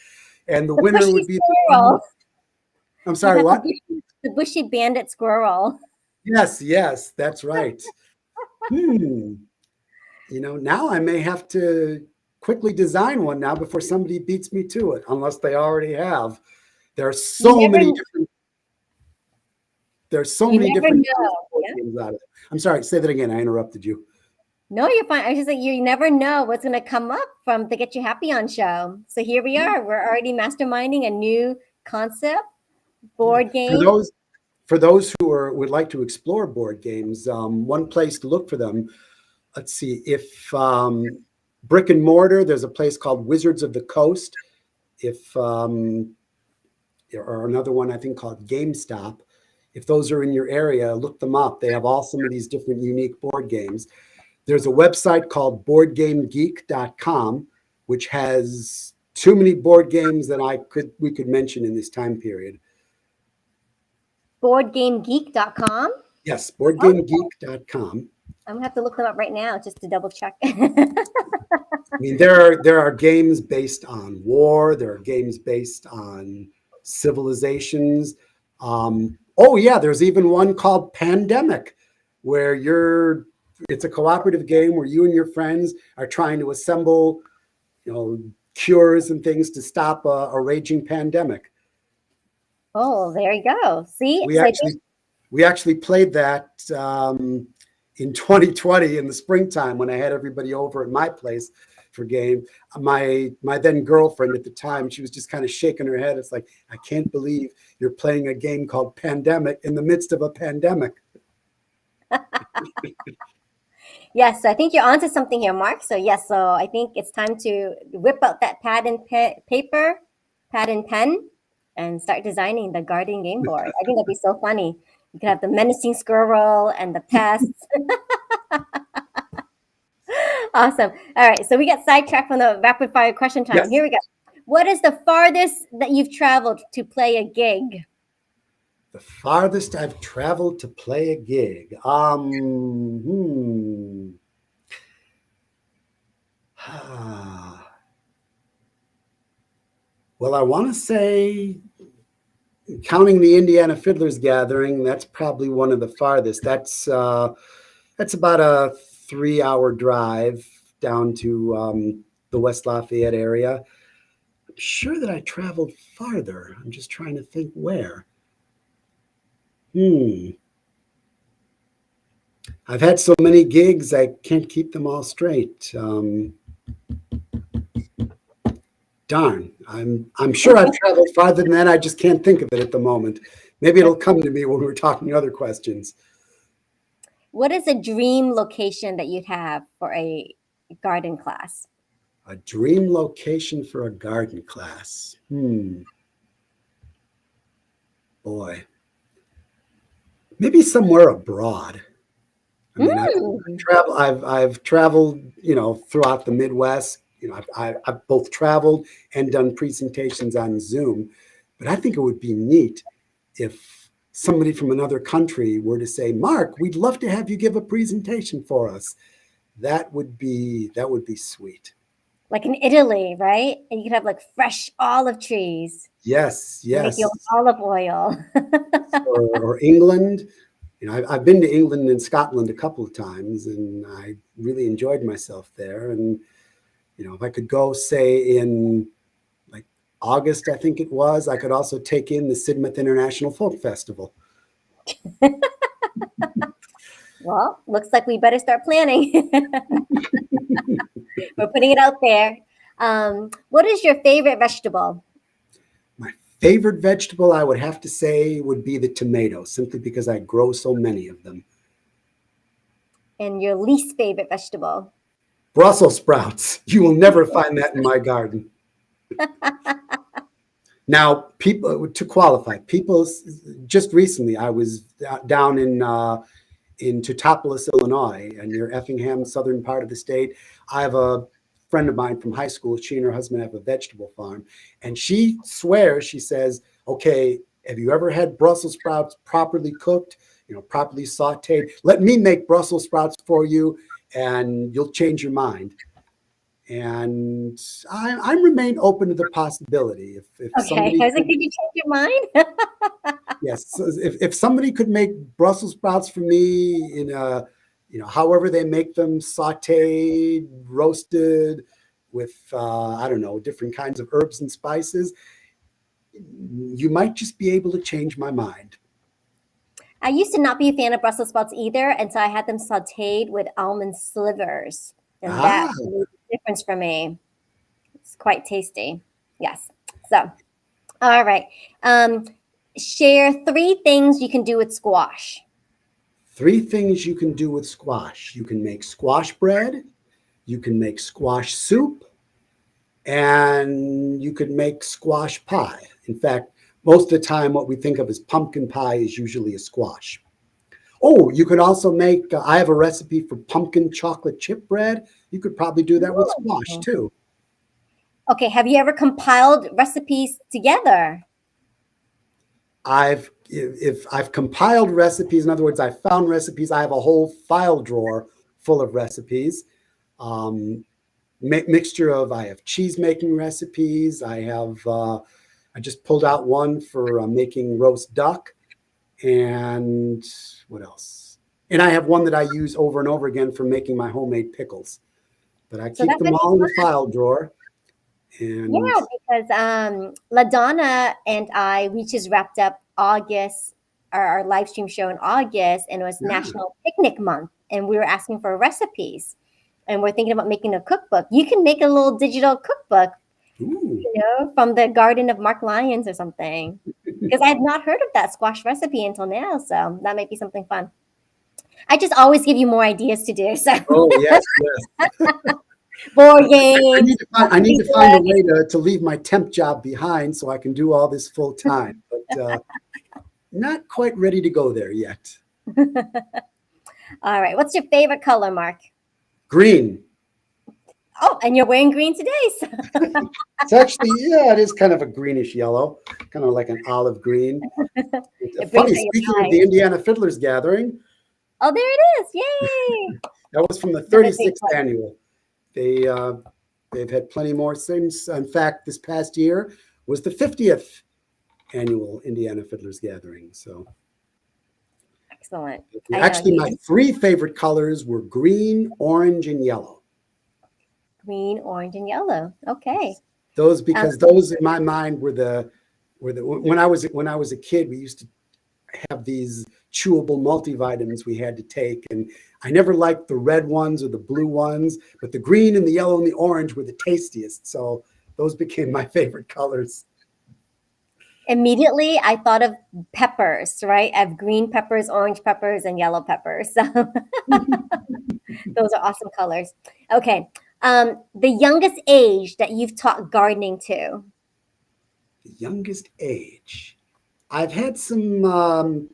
And the The winner bushy would be squirrel. I'm You sorry, have what? the bushy bandit squirrel. Yes, that's right. Now I may have to quickly design one now before somebody beats me to it, unless they already have. There are You so never, many different. There's so you many never different kinds know. of board Yeah. games out of it. I'm sorry, say that again. I interrupted you. No, you're fine. I was just like, you never know what's going to come up from the Get You Happy On show. So here we are. We're already masterminding a new concept, Yeah. board For game. those for those who would like to explore board games, one place to look for them. Let's see, if brick and mortar, there's a place called Wizards of the Coast. If or another one I think called GameStop. If those are in your area, look them up. They have all some of these different unique board games. There's a website called boardgamegeek.com, which has too many board games that we could mention in this time period. Boardgamegeek.com. Yes, Oh, boardgamegeek.com. I'm going to have to look them up right now just to double check. I mean, there are games based on war. There are games based on civilizations. There's even one called Pandemic, where it's a cooperative game where you and your friends are trying to assemble, cures and things to stop a raging pandemic. Oh, there you go. See, We actually played that in 2020 in the springtime when I had everybody over at my place for game. My then girlfriend at the time, she was just kind of shaking her head. It's like, I can't believe you're playing a game called Pandemic in the midst of a pandemic. yes, so I think you're onto something here, Mark. So yes, so I think it's time to whip out that pad and pen, and start designing the garden game board. I think that'd be so funny. You could have the menacing squirrel and the pests. Awesome. All right, so we got sidetracked from the rapid fire question time. Yes. Here we go. What is the farthest that you've traveled to play a gig? The farthest I've traveled to play a gig. Well, I want to say, counting the Indiana Fiddlers Gathering, that's probably one of the farthest. That's about a 3-hour drive down to the West Lafayette area. I'm sure that I traveled farther. I'm just trying to think where. I've had so many gigs, I can't keep them all straight. Darn, I'm sure I've traveled farther than that. I just can't think of it at the moment. Maybe it'll come to me when we're talking other questions. What is a dream location that you'd have for a garden class? A dream location for a garden class. Boy. Maybe somewhere abroad. I mean, I've traveled, throughout the Midwest. I've both traveled and done presentations on Zoom. But I think it would be neat if somebody from another country were to say, Mark, we'd love to have you give a presentation for us. That would be sweet. Like in Italy, right? And you could have like fresh olive trees. Yes, Make yes. your own olive oil. Or England. I've been to England and Scotland a couple of times, and I really enjoyed myself there. And if I could go, say, in like August, I think it was, I could also take in the Sidmouth International Folk Festival. Well, looks like we better start planning. We're putting it out there. What is your favorite vegetable? My favorite vegetable, I would have to say, would be the tomato, simply because I grow so many of them. And your least favorite vegetable? Brussels sprouts. You will never find that in my garden. Now, people, to qualify, people, just recently, I was down in Teutopolis, Illinois, and near Effingham, southern part of the state. I have a friend of mine from high school. She and her husband have a vegetable farm, and she swears, she says, okay, have you ever had Brussels sprouts properly cooked, properly sauteed? Let me make Brussels sprouts for you, and you'll change your mind. And I remain open to the possibility. If Okay. somebody I was like, could, did you change your mind? yes, so if somebody could make Brussels sprouts for me in a, however they make them, sauteed, roasted with, I don't know, different kinds of herbs and spices, you might just be able to change my mind. I used to not be a fan of Brussels sprouts either until I had them sauteed with almond slivers. And that Ah, made a difference for me. It's quite tasty. Yes. So, all right. Share 3 things you can do with squash. 3 things you can do with squash. You can make squash bread, you can make squash soup, and you could make squash pie. In fact, most of the time, what we think of as pumpkin pie is usually a squash. Oh, you could also make, I have a recipe for pumpkin chocolate chip bread. You could probably do that with squash Ooh. too. Okay. Have you ever compiled recipes together? If I've compiled recipes, in other words, I found recipes, I have a whole file drawer full of recipes. Mixture of, I have cheese making recipes. I just pulled out one for making roast duck. And what else? And I have one that I use over and over again for making my homemade pickles. But I So keep that them might be all in the fun. file drawer. And Yeah, because LaDonna and I, we just wrapped up August, our live stream show in August, and it was yeah, National Picnic Month, and we were asking for recipes, and we're thinking about making a cookbook. You can make a little digital cookbook, ooh, from the Garden of Mark Lyons or something. Because I had not heard of that squash recipe until now, so that might be something fun. I just always give you more ideas to do. So oh yes, yes. board I games, need to find, I need to find a way to leave my temp job behind so I can do all this full time. But not quite ready to go there yet. All right. What's your favorite color, Mark? Green. Oh, and you're wearing green today. So. It's actually, yeah, it is kind of a greenish yellow, kind of like an olive green. It brings Funny, out your speaking of pride. the Indiana Fiddlers Gathering, Oh, there it is. Yay. that was from the Another big 36th one. annual. They've had plenty more since. In fact, this past year was the 50th annual Indiana Fiddlers Gathering. So Excellent. I know. actually, my 3 favorite colors were green, orange, and yellow. Green, orange, and yellow. Okay. Those, Um, because those in my mind were the when I was a kid, we used to have these chewable multivitamins we had to take, and I never liked the red ones or the blue ones, but the green and the yellow and the orange were the tastiest. So those became my favorite colors. Immediately, I thought of peppers, right? I have green peppers, orange peppers, and yellow peppers. So those are awesome colors. Okay. The youngest age that you've taught gardening to? The youngest age. I've had some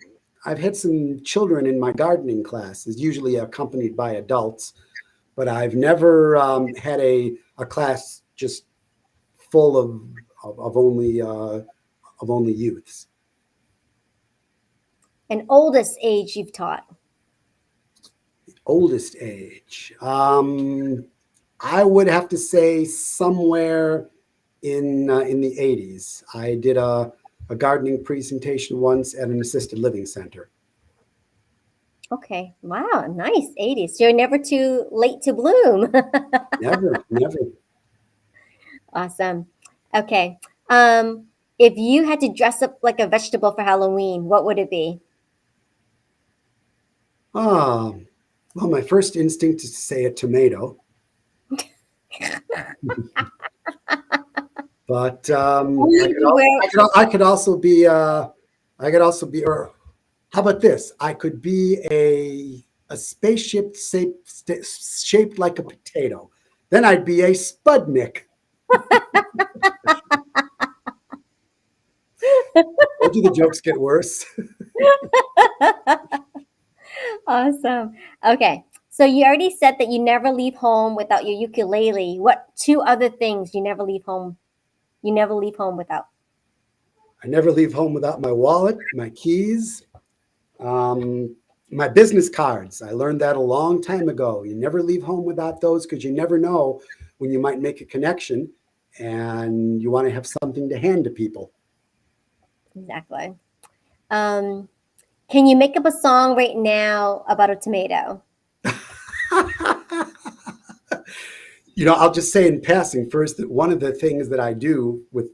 I've had some children in my gardening classes, usually accompanied by adults, but I've never had a class just full of of only youths. And oldest age you've taught? Oldest age. I would have to say somewhere in the 80s. I did a gardening presentation once at an assisted living center. Okay. Wow. Nice. 80s. So you're never too late to bloom. Never, never. Awesome. Okay. If you had to dress up like a vegetable for Halloween, what would it be? Well, my first instinct is to say a tomato. But I could also be or how about this? I could be a spaceship shaped like a potato. Then I'd be a Spudnik. Or do the jokes get worse? Awesome. Okay. So you already said that you never leave home without your ukulele. What two other things you never leave home? You never leave home without? I never leave home without my wallet, my keys, my business cards. I learned that a long time ago. You never leave home without those because you never know when you might make a connection and you want to have something to hand to people. Exactly. Can you make up a song right now about a tomato? I'll just say in passing first that one of the things that I do with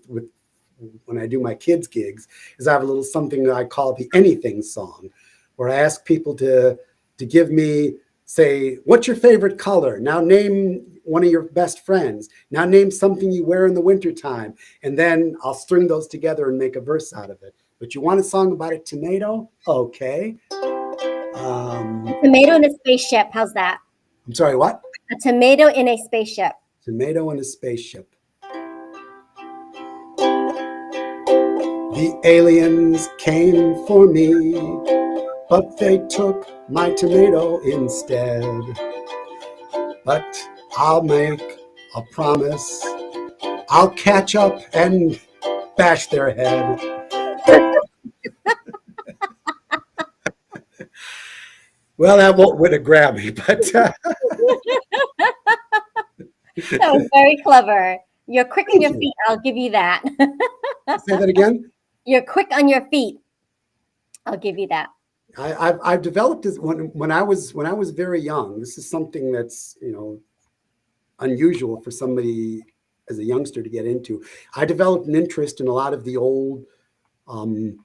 when I do my kids' gigs is I have a little something that I call the anything song, where I ask people to give me, say, what's your favorite color? Now name one of your best friends. Now name something you wear in the wintertime. And then I'll string those together and make a verse out of it. But you want a song about a tomato? Okay. Tomato in a spaceship. How's that? I'm sorry, what? A tomato in a spaceship. Tomato in a spaceship. The aliens came for me, but they took my tomato instead. But I'll make a promise. I'll catch up and bash their head. Well, that won't win a Grammy, but That was very clever. You're quick on your feet. I'll give you that. Say that again. You're quick on your feet. I'll give you that. I've developed this when I was very young. This is something that's unusual for somebody as a youngster to get into. I developed an interest in a lot of the old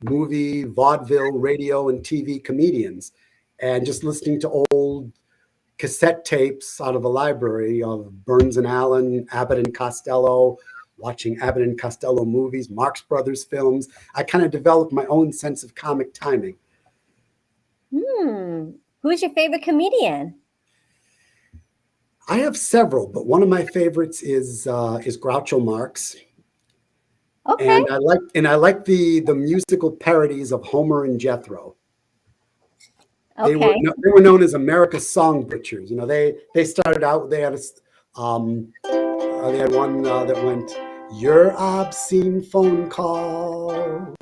movie, vaudeville, radio, and TV comedians, and just listening to old cassette tapes out of a library of Burns and Allen, Abbott and Costello, watching Abbott and Costello movies, Marx Brothers films. I kind of developed my own sense of comic timing. Who's your favorite comedian? I have several, but one of my favorites is Groucho Marx. Okay. And I like the musical parodies of Homer and Jethro. Okay. They were known as America's Song Butchers. They started out. They had one that went, "Your obscene phone call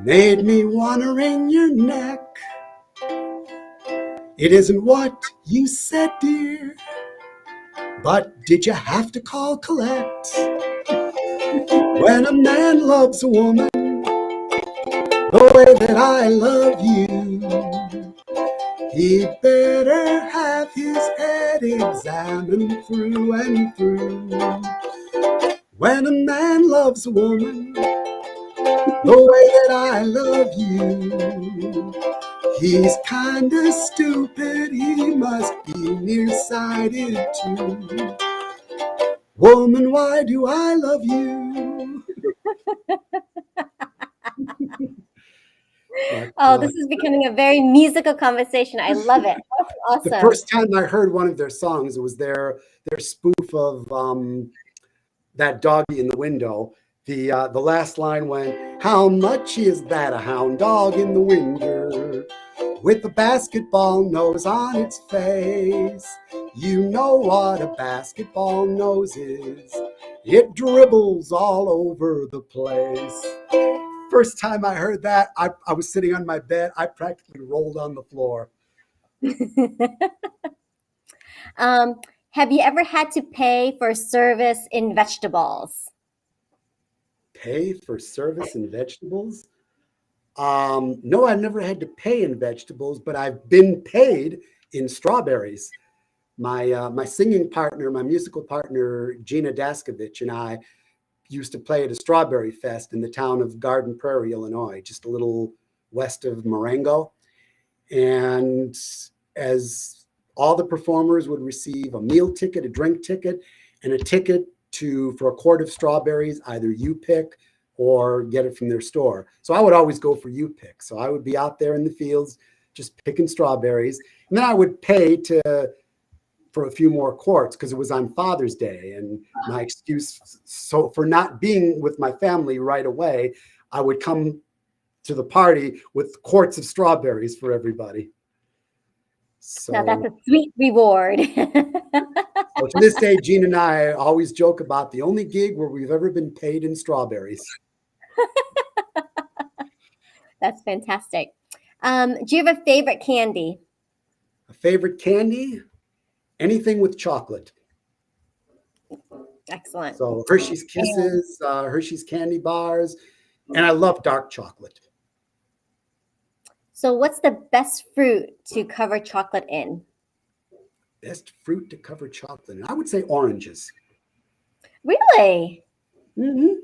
made me wanna wring your neck. It isn't what you said, dear, but did you have to call collect? When a man loves a woman the way that I love you, he better have his head examined through and through. When a man loves a woman the way that I love you, he's kinda stupid, he must be nearsighted too. Woman, why do I love you?" This is becoming a very musical conversation. I love it. That's awesome. The first time I heard one of their songs, it was their spoof of That Doggy in the Window. The last line went, "How much is that a hound dog in the winter, with a basketball nose on its face? You know what a basketball nose is. It dribbles all over the place. First time I heard that, I was sitting on my bed. I practically rolled on the floor. um, have you ever had to pay for service in vegetables? Pay for service in vegetables? No, I've never had to pay in vegetables, but I've been paid in strawberries. My singing partner, my musical partner, Gina Daskovich, and I used to play at a strawberry fest in the town of Garden Prairie, Illinois, just a little west of Marengo. And as all the performers would receive a meal ticket, a drink ticket, and a ticket to for a quart of strawberries, either you pick or get it from their store. So I would always go for you pick. So I would be out there in the fields just picking strawberries, and then I would pay for a few more quarts because it was on Father's Day. And my excuse so for not being with my family right away, I would come to the party with quarts of strawberries for everybody. Now that's So, a sweet reward. so to this day, Gene and I always joke about the only gig where we've ever been paid in strawberries. That's fantastic. Do you have a favorite candy? A favorite candy? Anything with chocolate. Excellent. So Hershey's Kisses, Hershey's candy bars, and I love dark chocolate. So what's the best fruit to cover chocolate in? Best fruit to cover chocolate. And I would say oranges. Really? Mm-hmm.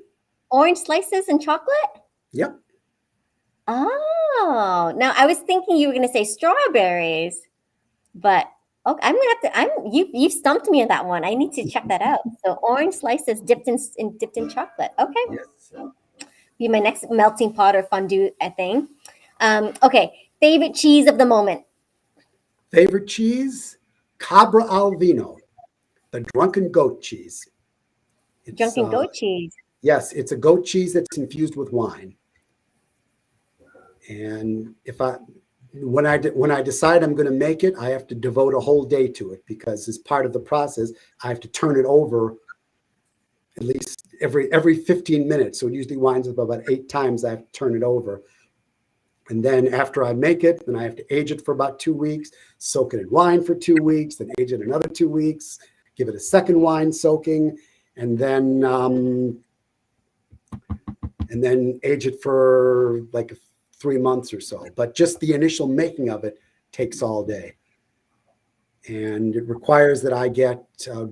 Orange slices and chocolate? Yep. Oh, now I was thinking you were going to say strawberries, but okay, I'm gonna have to. You've stumped me on that one. I need to check that out. So orange slices dipped in chocolate. Okay, Yes. be my next melting pot or fondue thing. Okay, favorite cheese of the moment. Favorite cheese? Cabra al vino, the drunken goat cheese. It's Drunken goat cheese. yes, it's a goat cheese that's infused with wine. And when I decide I'm going to make it, I have to devote a whole day to it because as part of the process, I have to turn it over at least every 15 minutes. So it usually winds up about 8 times I have to turn it over. And then after I make it, then I have to age it for about 2 weeks, soak it in wine for 2 weeks, then age it another 2 weeks, give it a second wine soaking, and then age it for like 3 months or so. But just the initial making of it takes all day. And it requires that I get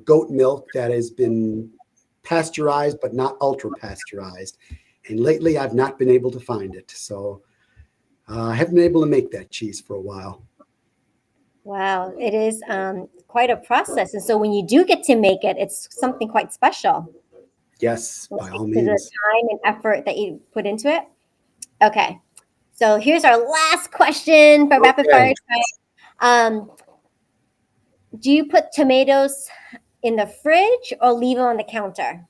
goat milk that has been pasteurized, but not ultra pasteurized. And lately I've not been able to find it. So I haven't been able to make that cheese for a while. Wow, it is quite a process, and so when you do get to make it, it's something quite special. Yes, by all To the means. time and effort that you put into it. Okay, so here's our last question for rapid fire time. Do you put tomatoes in the fridge or leave them on the counter?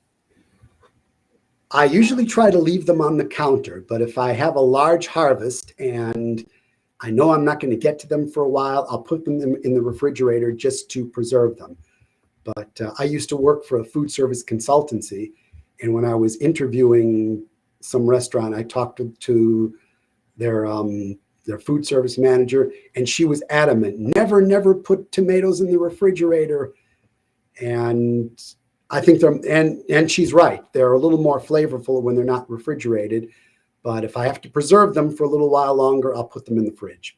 I usually try to leave them on the counter, but if I have a large harvest and I know I'm not going to get to them for a while, I'll put them in the refrigerator just to preserve them. But I used to work for a food service consultancy, and when I was interviewing some restaurant, I talked to their food service manager, and she was adamant, never put tomatoes in the refrigerator. And I think and she's right. They're a little more flavorful when they're not refrigerated. But if I have to preserve them for a little while longer, I'll put them in the fridge.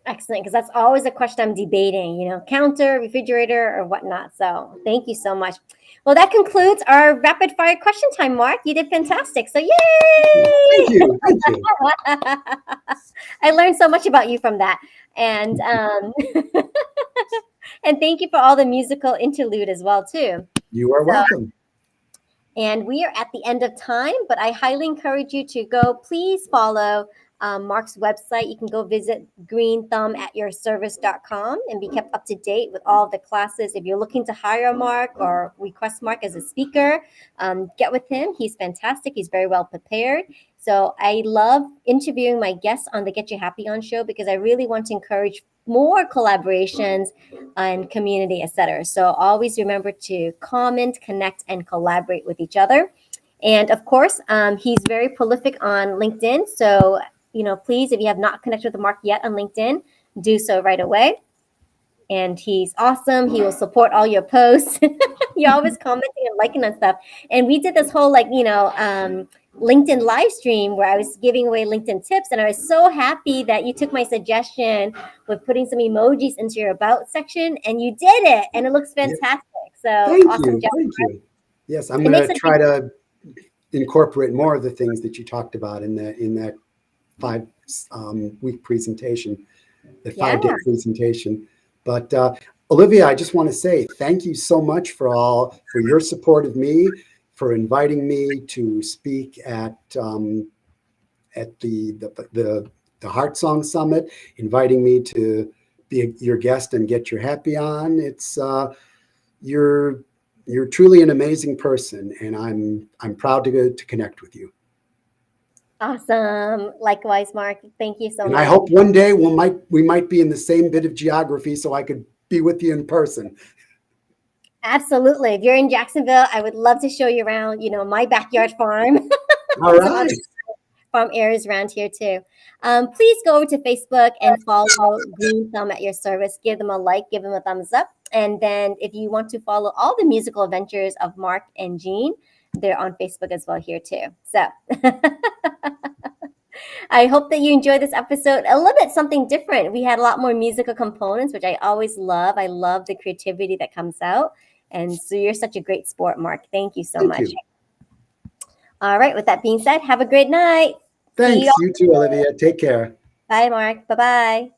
Excellent, because that's always a question I'm debating, counter, refrigerator, or whatnot. So thank you so much. Well, that concludes our rapid fire question time, Mark. You did fantastic. So yay! Thank you. Thank you. I learned so much about you from that. And and thank you for all the musical interlude as well, too. You are welcome. And we are at the end of time, but I highly encourage you to go. Please follow Mark's website. You can go visit greenthumbAtYourService.com and be kept up to date with all of the classes. If you're looking to hire Mark or request Mark as a speaker, get with him. He's fantastic. He's very well prepared. So I love interviewing my guests on the Get You Happy On show because I really want to encourage more collaborations and community, etc. So always remember to comment, connect, and collaborate with each other. And of course, he's very prolific on LinkedIn. So, please, if you have not connected with Mark yet on LinkedIn, do so right away. And he's awesome. He will support all your posts. You're always commenting and liking on stuff. And we did this whole LinkedIn live stream where I was giving away LinkedIn tips. And I was so happy that you took my suggestion with putting some emojis into your about section, and you did it. And it looks fantastic. So awesome job. Thank you. Yes, I'm It going makes to a try to incorporate more of the things that you talked about in that 5-week presentation, that 5-day presentation. But Olivia, I just want to say thank you so much for your support of me, for inviting me to speak at the Heart Song Summit, inviting me to be your guest and get your happy on. It's you're truly an amazing person, and I'm proud to connect with you. Awesome. Likewise, Mark. Thank you so And much. I hope one day we might be in the same bit of geography, so I could be with you in person. Absolutely. If you're in Jacksonville, I would love to show you around, my backyard farm. All right. Farm areas around here too. Please go over to Facebook and follow Green Thumb at your service. Give them a like, give them a thumbs up. And then if you want to follow all the musical adventures of Mark and Jean, they're on Facebook as well here too. So I hope that you enjoyed this episode. A little bit something different. We had a lot more musical components, which I always love. I love the creativity that comes out. And so you're such a great sport, Mark. Thank you so much. All right. With that being said, have a great night. Thanks. You too, Olivia. Take care. Bye, Mark. Bye-bye.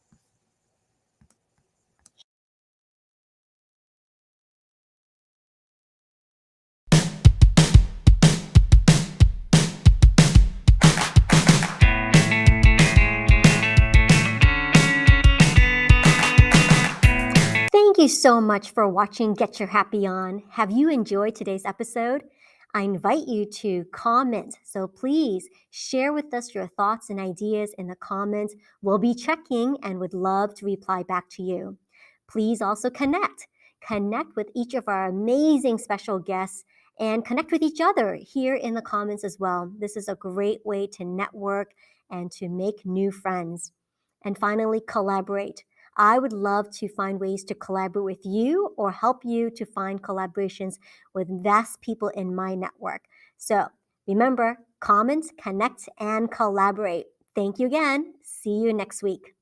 Thank you so much for watching Get Your Happy On. Have you enjoyed today's episode? I invite you to comment. So please share with us your thoughts and ideas in the comments. We'll be checking and would love to reply back to you. Please also connect. Connect with each of our amazing special guests and connect with each other here in the comments as well. This is a great way to network and to make new friends. And finally, collaborate. I would love to find ways to collaborate with you or help you to find collaborations with vast people in my network. So remember, comment, connect, and collaborate. Thank you again. See you next week.